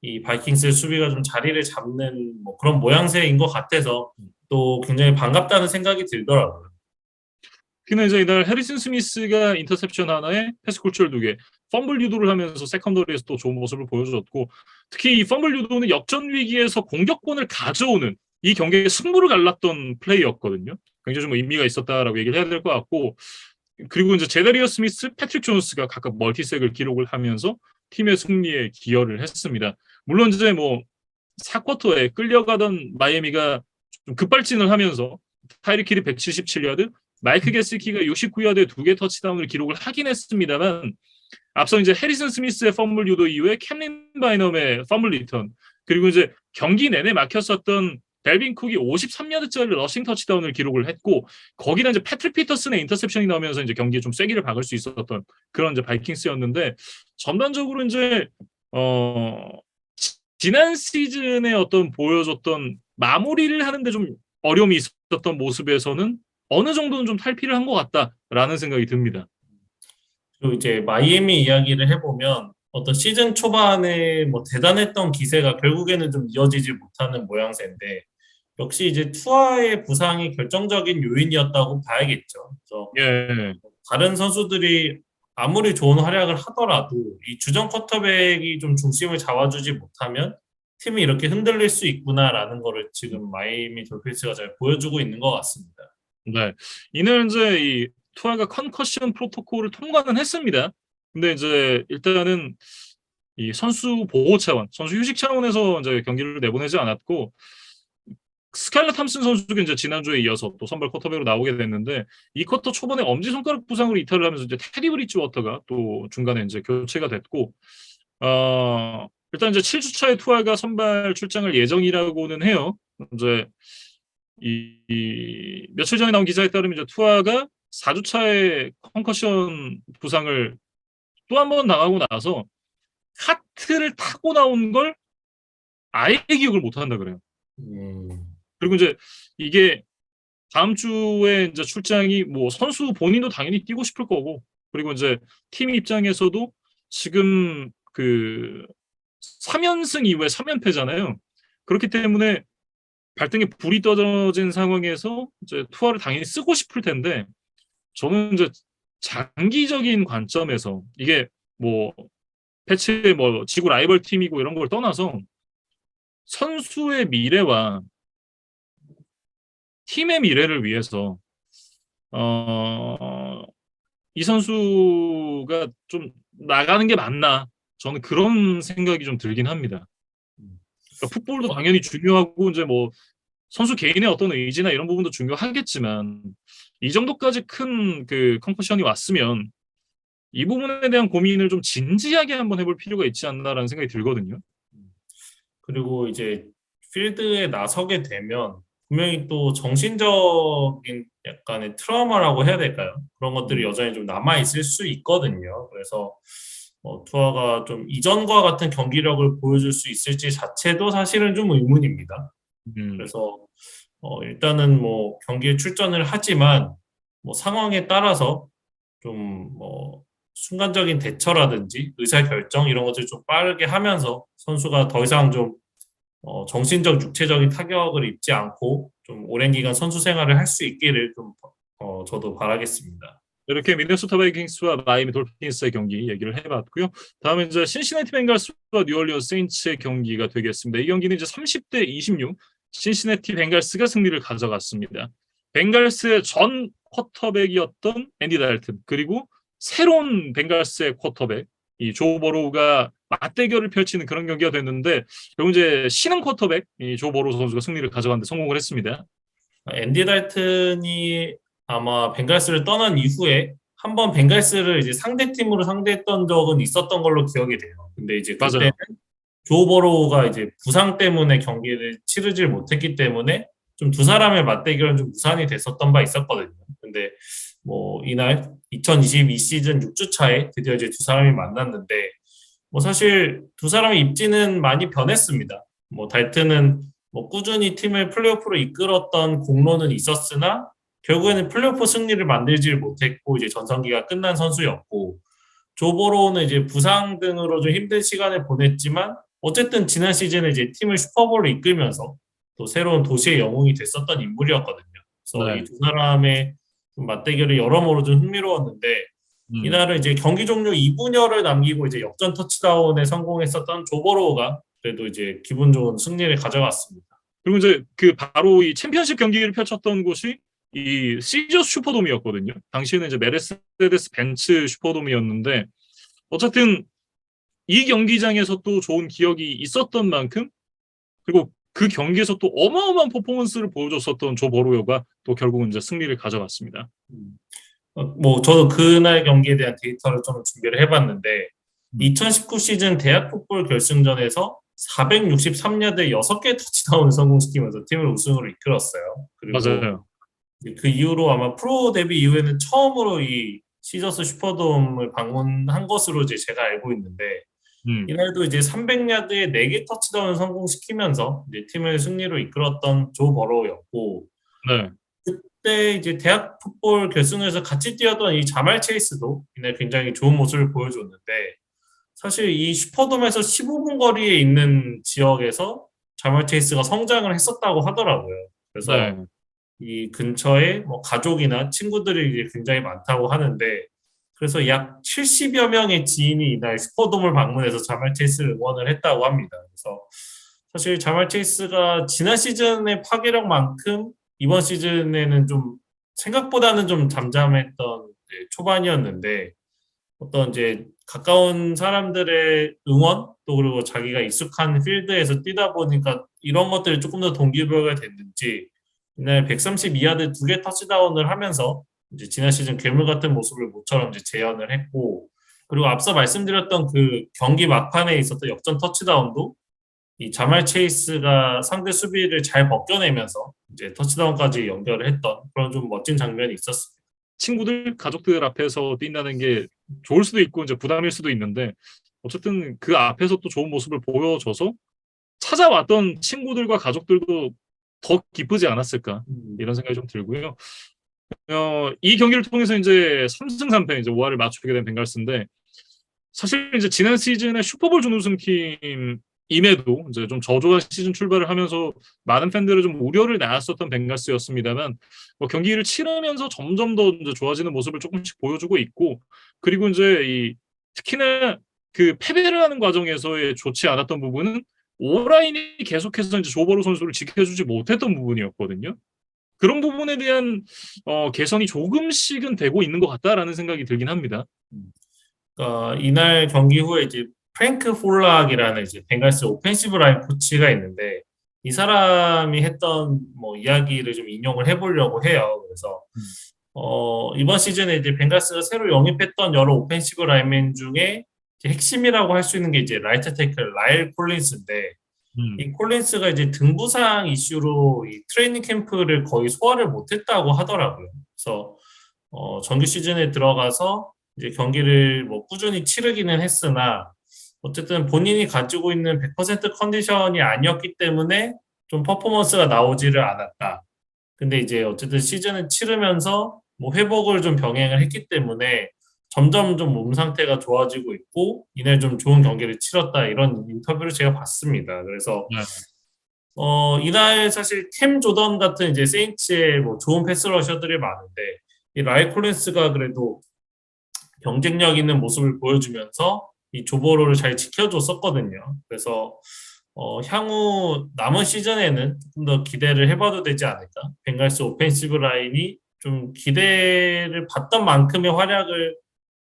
이 바이킹스의 수비가 좀 자리를 잡는 뭐 그런 모양새인 것 같아서 또 굉장히 반갑다는 생각이 들더라고요. 특히나 이제 이날 해리슨 스미스가 인터셉션 하나에 패스 콜출 2개, 펌블 유도를 하면서 세컨더리에서 또 좋은 모습을 보여줬고 특히 이 펌블 유도는 역전 위기에서 공격권을 가져오는 이 경기의 승부를 갈랐던 플레이였거든요. 굉장히 좀 의미가 있었다라고 얘기를 해야 될 것 같고 그리고 이제 제다리어 스미스, 패트릭 존스가 각각 멀티색을 기록을 하면서 팀의 승리에 기여를 했습니다. 물론 이제 뭐 4쿼터에 끌려가던 마이애미가 좀 급발진을 하면서 타이릭 힐이 177야드, 마이크 게스키가 69야드에 2개 터치다운을 기록을 하긴 했습니다만 앞서 이제 해리슨 스미스의 펌블 유도 이후에 캠린 바이넘의 펌블 리턴 그리고 이제 경기 내내 막혔었던 델빈 쿡이 53야드짜리 러싱 터치다운을 기록을 했고 거기다 이제 패트릭 피터슨의 인터셉션이 나오면서 이제 경기에 좀 쐐기를 박을 수 있었던 그런 이제 바이킹스였는데 전반적으로 이제 어 지난 시즌에 어떤 보여줬던 마무리를 하는데 좀 어려움이 있었던 모습에서는 어느 정도는 좀 탈피를 한 것 같다라는 생각이 듭니다. 그리고 이제 마이애미 이야기를 해보면 어떤 시즌 초반에 뭐 대단했던 기세가 결국에는 좀 이어지지 못하는 모양새인데 역시 이제 투아의 부상이 결정적인 요인이었다고 봐야겠죠. 그래서 예, 다른 선수들이 아무리 좋은 활약을 하더라도 이 주전 쿼터백이 좀 중심을 잡아주지 못하면 팀이 이렇게 흔들릴 수 있구나라는 거를 지금 마이애미 돌핀스가 잘 보여주고 있는 것 같습니다. 네. 이날 이제 이 투아가 컨커션 프로토콜을 통과는 했습니다. 근데 이제 일단은 이 선수 보호 차원, 선수 휴식 차원에서 이제 경기를 내보내지 않았고 스칼렛 탐슨 선수가 이제 지난주에 이어서 또 선발 쿼터백으로 나오게 됐는데 이 쿼터 초반에 엄지손가락 부상으로 이탈을 하면서 이제 테디 브리지워터가 또 중간에 이제 교체가 됐고 일단 이제 7주차에 투아가 선발 출장을 예정이라고는 해요. 이제 이 며칠 전에 나온 기사에 따르면 이제 투아가 4주차에 컨커션 부상을 또 한 번 당하고 나서 카트를 타고 나온 걸 아예 기억을 못 한다 그래요. 음, 그리고 이제 이게 다음 주에 이제 출장이 뭐 선수 본인도 당연히 뛰고 싶을 거고 그리고 이제 팀 입장에서도 지금 그 3연승 이후에 3연패잖아요. 그렇기 때문에 발등에 불이 떨어진 상황에서 이제 투어를 당연히 쓰고 싶을 텐데 저는 이제 장기적인 관점에서 이게 뭐 패치 뭐 지구 라이벌 팀이고 이런 걸 떠나서 선수의 미래와 팀의 미래를 위해서 어, 이 선수가 좀 나가는 게 맞나? 저는 그런 생각이 좀 들긴 합니다. 그러니까 풋볼도 당연히 중요하고 이제 뭐 선수 개인의 어떤 의지나 이런 부분도 중요하겠지만 이 정도까지 큰 그 컨커션이 왔으면 이 부분에 대한 고민을 좀 진지하게 한번 해볼 필요가 있지 않나라는 생각이 들거든요. 그리고 이제 필드에 나서게 되면 분명히 또 정신적인 약간의 트라우마라고 해야 될까요? 그런 것들이 여전히 좀 남아 있을 수 있거든요. 그래서 투아가 좀 이전과 같은 경기력을 보여줄 수 있을지 자체도 사실은 좀 의문입니다. 음, 그래서 일단은 뭐 경기에 출전을 하지만 뭐 상황에 따라서 좀 뭐 순간적인 대처라든지 의사결정 이런 것을 좀 빠르게 하면서 선수가 더 이상 좀 정신적, 육체적인 타격을 입지 않고 좀 오랜 기간 선수 생활을 할 수 있기를 좀 저도 바라겠습니다. 이렇게 미네소타 바이킹스와 마이애미 돌핀스의 경기 얘기를 해봤고요. 다음은 이제 신시내티 벵갈스와 뉴올리언스 세인츠의 경기가 되겠습니다. 이 경기는 이제 30대 26, 신시내티 벵갈스가 승리를 가져갔습니다. 벵갈스의 전 쿼터백이었던 앤디 달튼 그리고 새로운 벵갈스의 쿼터백 이 조 버로우가 맞대결을 펼치는 그런 경기가 됐는데 결국 이제 신흥 쿼터백 이조 버로우 선수가 승리를 가져가는데 성공을 했습니다. 앤디 달튼이 아마 벵갈스를 떠난 이후에 한번 벵갈스를 이제 상대 팀으로 상대했던 적은 있었던 걸로 기억이 돼요. 근데 이제 그때는 맞아요. 조 버로우가 이제 부상 때문에 경기를 치르질 못했기 때문에 좀 두 사람의 맞대결은 좀 무산이 됐었던 바 있었거든요. 근데 뭐 이날 2022 시즌 6주 차에 드디어 이제 두 사람이 만났는데 뭐 사실 두 사람의 입지는 많이 변했습니다. 뭐 달튼은 뭐 꾸준히 팀을 플레이오프로 이끌었던 공로는 있었으나 결국에는 플레이오프 승리를 만들지 못했고 이제 전성기가 끝난 선수였고 조보로는 이제 부상 등으로 좀 힘든 시간을 보냈지만 어쨌든 지난 시즌에 이제 팀을 슈퍼볼로 이끌면서 또 새로운 도시의 영웅이 됐었던 인물이었거든요. 그래서 이 네. 두 사람의 좀 맞대결이 여러모로 좀 흥미로웠는데 음. 이날은 이제 경기 종료 2분여를 남기고 이제 역전 터치다운에 성공했었던 조보로가 그래도 이제 기분 좋은 승리를 가져갔습니다. 그리고 이제 그 바로 이 챔피언십 경기를 펼쳤던 곳이 이 시저스 슈퍼돔이었거든요. 당시에는 이제 메르세데스 벤츠 슈퍼돔이었는데 어쨌든 이 경기장에서 또 좋은 기억이 있었던 만큼 그리고 그 경기에서 또 어마어마한 퍼포먼스를 보여줬었던 조 버로요가 또 결국은 이제 승리를 가져갔습니다. 음. 뭐 저도 그날 경기에 대한 데이터를 좀 준비를 해봤는데 음. 2019 시즌 대학 풋볼 결승전에서 463야드 6개 터치다운을 성공시키면서 팀을 우승으로 이끌었어요. 그리고 맞아요. 그 이후로 아마 프로 데뷔 이후에는 처음으로 이 시저스 슈퍼돔을 방문한 것으로 이제 제가 알고 있는데 음. 이날도 이제 300야드에 4개 터치다운을 성공시키면서 이제 팀을 승리로 이끌었던 조 버로우였고 네. 그때 이제 대학 풋볼 결승에서 같이 뛰었던 이 자말 체이스도 이날 굉장히 좋은 모습을 보여줬는데 사실 이 슈퍼돔에서 15분 거리에 있는 지역에서 자말 체이스가 성장을 했었다고 하더라고요. 그래서 네. 이 근처에 뭐 가족이나 친구들이 이제 굉장히 많다고 하는데 그래서 약 70여 명의 지인이 이날 슈퍼돔을 방문해서 자말 체이스를 응원을 했다고 합니다. 그래서 사실 자말 체이스가 지난 시즌의 파괴력만큼 이번 시즌에는 좀 생각보다는 좀 잠잠했던 이제 초반이었는데 어떤 이제 가까운 사람들의 응원 또 그리고 자기가 익숙한 필드에서 뛰다 보니까 이런 것들이 조금 더 동기부여가 됐는지 이날 132야드 2개 터치다운을 하면서 이제 지난 시즌 괴물 같은 모습을 모처럼 이제 재현을 했고 그리고 앞서 말씀드렸던 그 경기 막판에 있었던 역전 터치다운도 이 자말 체이스가 상대 수비를 잘 벗겨내면서 이제 터치다운까지 연결을 했던 그런 좀 멋진 장면이 있었습니다. 친구들, 가족들 앞에서 뛴다는 게 좋을 수도 있고 이제 부담일 수도 있는데 어쨌든 그 앞에서 또 좋은 모습을 보여줘서 찾아왔던 친구들과 가족들도 더 기쁘지 않았을까 이런 생각이 좀 들고요. 이 경기를 통해서 이제 3승 3패 이제 5할을 맞추게 된 벵갈스인데 사실 이제 지난 시즌에 슈퍼볼 준우승팀임에도 이제 좀 저조한 시즌 출발을 하면서 많은 팬들을 좀 우려를 낳았었던 벵갈스였습니다만 뭐 경기를 치르면서 점점 더 이제 좋아지는 모습을 조금씩 보여주고 있고 그리고 이제 이 특히나 그 패배를 하는 과정에서의 좋지 않았던 부분은 오라인이 계속해서 이제 조버로 선수를 지켜주지 못했던 부분이었거든요. 그런 부분에 대한 개선이 조금씩은 되고 있는 것 같다라는 생각이 들긴 합니다. 그러니까 이날 경기 후에 이제 프랭크 폴락이라는 이제 벵갈스 오펜시브 라인 코치가 있는데 이 사람이 했던 뭐 이야기를 좀 인용을 해보려고 해요. 그래서 이번 시즌에 이제 벵갈스가 새로 영입했던 여러 오펜시브 라인맨 중에 핵심이라고 할 수 있는 게 이제 라이트 태클 라일 콜린스인데 음, 이 콜린스가 이제 등부상 이슈로 이 트레이닝 캠프를 거의 소화를 못했다고 하더라고요. 그래서 정규 시즌에 들어가서 이제 경기를 뭐 꾸준히 치르기는 했으나 어쨌든 본인이 가지고 있는 100% 컨디션이 아니었기 때문에 좀 퍼포먼스가 나오지를 않았다. 근데 이제 어쨌든 시즌을 치르면서 뭐 회복을 좀 병행을 했기 때문에 점점 좀 몸 상태가 좋아지고 있고 이날 좀 좋은 경기를 치렀다 이런 인터뷰를 제가 봤습니다. 그래서 네. 이날 사실 캠 조던 같은 이제 세인츠의 뭐 좋은 패스러셔들이 많은데 이 라이 콜린스가 그래도 경쟁력 있는 모습을 보여주면서 이 조보로를 잘 지켜줬었거든요. 그래서 향후 남은 시즌에는 좀 더 기대를 해봐도 되지 않을까? 벵갈스 오펜시브 라인이 좀 기대를 받던 만큼의 활약을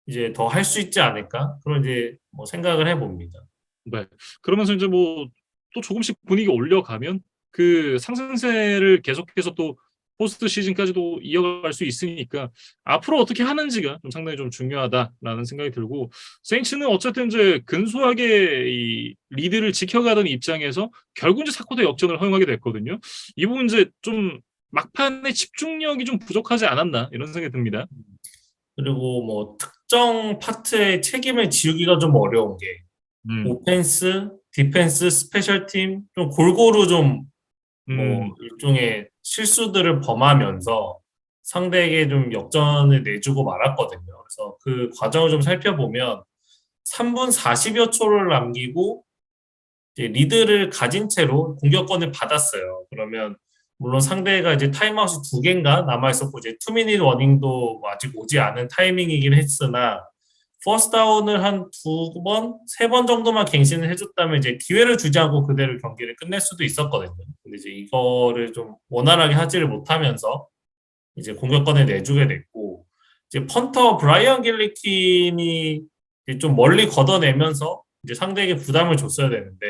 이제 더 할 수 있지 않을까? 그런 이제 뭐 생각을 해봅니다. 네. 그러면서 이제 뭐 또 조금씩 분위기 올려가면 그 상승세를 계속해서 또 포스트 시즌까지도 이어갈 수 있으니까 앞으로 어떻게 하는지가 좀 상당히 좀 중요하다라는 생각이 들고 세인츠는 어쨌든 이제 근소하게 이 리드를 지켜가던 입장에서 결국 이제 4쿼터 역전을 허용하게 됐거든요. 이 부분 이제 좀 막판에 집중력이 좀 부족하지 않았나 이런 생각이 듭니다. 그리고 뭐 특정 파트의 책임을 지우기가 좀 어려운 게 음, 오펜스, 디펜스, 스페셜팀 좀 골고루 좀 뭐 음, 일종의 실수들을 범하면서 상대에게 좀 역전을 내주고 말았거든요. 그래서 그 과정을 좀 살펴보면 3분 40여 초를 남기고 이제 리드를 가진 채로 공격권을 받았어요. 그러면 물론 상대가 이제 타임아웃이 두 개인가 남아 있었고 이제 투미닛 워닝도 뭐 아직 오지 않은 타이밍이긴 했으나 퍼스트 다운을 한 두 번, 세 번 정도만 갱신을 해줬다면 이제 기회를 주지 않고 그대로 경기를 끝낼 수도 있었거든요. 근데 이제 이거를 좀 원활하게 하지를 못하면서 이제 공격권을 내주게 됐고 이제 펀터 브라이언 길리킨이 이제 좀 멀리 걷어내면서 이제 상대에게 부담을 줬어야 되는데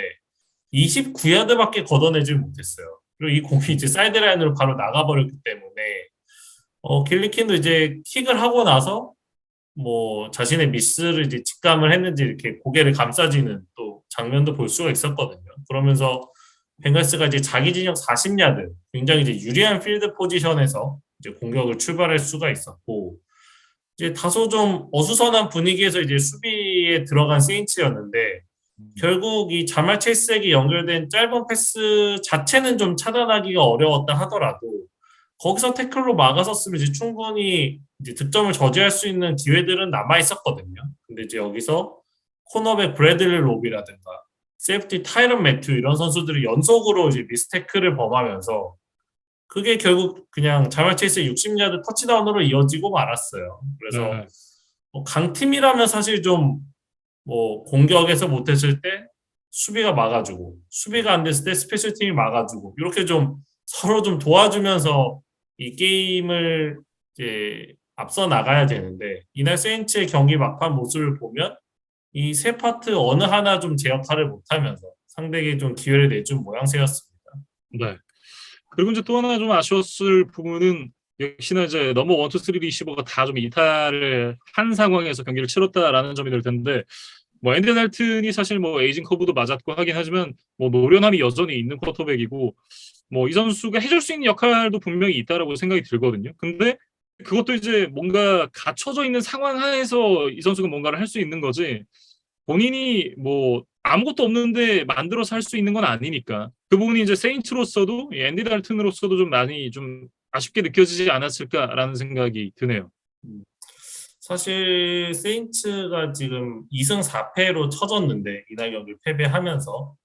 29야드밖에 걷어내질 못했어요. 그리고 이 공이 이제 사이드라인으로 바로 나가버렸기 때문에 길리킨도 이제 킥을 하고 나서 뭐 자신의 미스를 이제 직감을 했는지 이렇게 고개를 감싸지는 또 장면도 볼 수가 있었거든요. 그러면서 벵갈스가 이제 자기 진영 40야드 굉장히 이제 유리한 필드 포지션에서 이제 공격을 출발할 수가 있었고 이제 다소 좀 어수선한 분위기에서 이제 수비에 들어간 세인츠였는데 결국 이 자말 체이스에게 연결된 짧은 패스 자체는 좀 차단하기가 어려웠다 하더라도 거기서 태클로 막아섰으면 이제 충분히 이제 득점을 저지할 수 있는 기회들은 남아 있었거든요. 근데 이제 여기서 코너백 브래들리 로비라든가 세이프티 타이런 매튜 이런 선수들이 연속으로 이제 미스태클을 범하면서 그게 결국 그냥 자말 체이스의 60야드 터치다운으로 이어지고 말았어요. 그래서 네. 뭐 강팀이라면 사실 좀 뭐 공격에서 못했을 때 수비가 막아주고 수비가 안 됐을 때 스페셜 팀이 막아주고 이렇게 좀 서로 좀 도와주면서 이 게임을 이제 앞서 나가야 되는데 이날 세인츠의 경기 막판 모습을 보면 이 세 파트 어느 하나 좀 제 역할을 못하면서 상대에게 좀 기회를 내준 모양새였습니다. 네. 그리고 이제 또 하나 좀 아쉬웠을 부분은 역시나 이제 넘버 1, 2, 3 리시버가 다 좀 이탈을 한 상황에서 경기를 치렀다라는 점이 될 텐데 뭐 앤디 달튼이 사실 뭐 에이징 커브도 맞았고 하긴 하지만 뭐 노련함이 여전히 있는 쿼터백이고 뭐 이 선수가 해줄 수 있는 역할도 분명히 있다라고 생각이 들거든요. 근데 그것도 이제 뭔가 갖춰져 있는 상황 하에서 이 선수가 뭔가를 할 수 있는 거지 본인이 뭐 아무것도 없는데 만들어서 할 수 있는 건 아니니까 그 부분이 이제 세인츠로서도 이 앤디 달튼으로서도 좀 많이 좀 아쉽게 느껴지지 않았을까라는 생각이 드네요. 사실 세인츠가 지금 2승 4패로 쳐졌는데 이날 경기를 패배하면서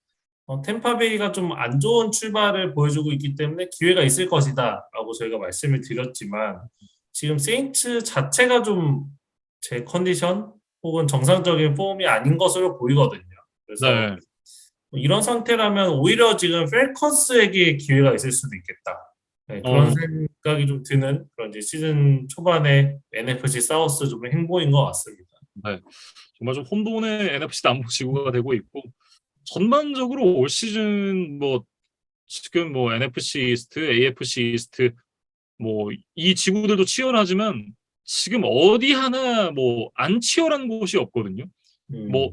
템파베이가 좀 안 좋은 출발을 보여주고 있기 때문에 기회가 있을 것이다라고 저희가 말씀을 드렸지만 지금 세인츠 자체가 좀 제 컨디션 혹은 정상적인 폼이 아닌 것으로 보이거든요. 그래서 네, 이런 상태라면 오히려 지금 펠컨스에게 기회가 있을 수도 있겠다. 네, 그런 어, 생각이 좀 드는 그런 이제 시즌 초반에 NFC 사우스 좀 행보인 것 같습니다. 네. 정말 좀 혼돈의 NFC 남부 지구가 되고 있고, 전반적으로 올 시즌 뭐 지금 뭐 NFC 이스트, AFC 이스트 뭐 이 지구들도 치열하지만 지금 어디 하나 뭐 안 치열한 곳이 없거든요. 뭐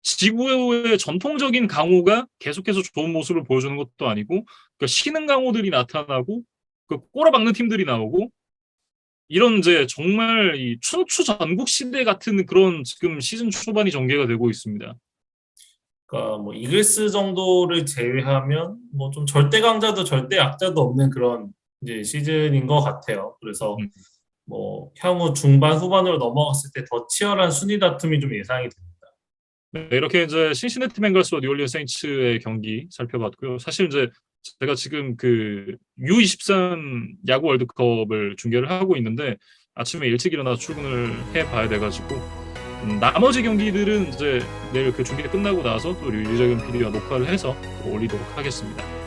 지구의 전통적인 강호가 계속해서 좋은 모습을 보여주는 것도 아니고, 그 신흥 강호들이 나타나고 그 꼬라박는 팀들이 나오고, 이런 이제 정말 이 춘추 전국 시대 같은 그런 지금 시즌 초반이 전개가 되고 있습니다. 그러니까 뭐 이글스 정도를 제외하면 뭐 좀 절대 강자도 절대 약자도 없는 그런 이제 시즌인 것 같아요. 그래서 음. 뭐 향후 중반 후반으로 넘어갔을 때 더 치열한 순위 다툼이 좀 예상이 됩니다. 네, 이렇게 이제 신시내티 뱅걸스와 뉴올리언스 세인츠의 경기 살펴봤고요. 사실 이제 제가 지금 그 U23 야구 월드컵을 중계를 하고 있는데 아침에 일찍 일어나 출근을 해봐야 돼가지고 나머지 경기들은 이제 내일 그 중계 끝나고 나서 또 류재근 PD와 녹화를 해서 또 올리도록 하겠습니다.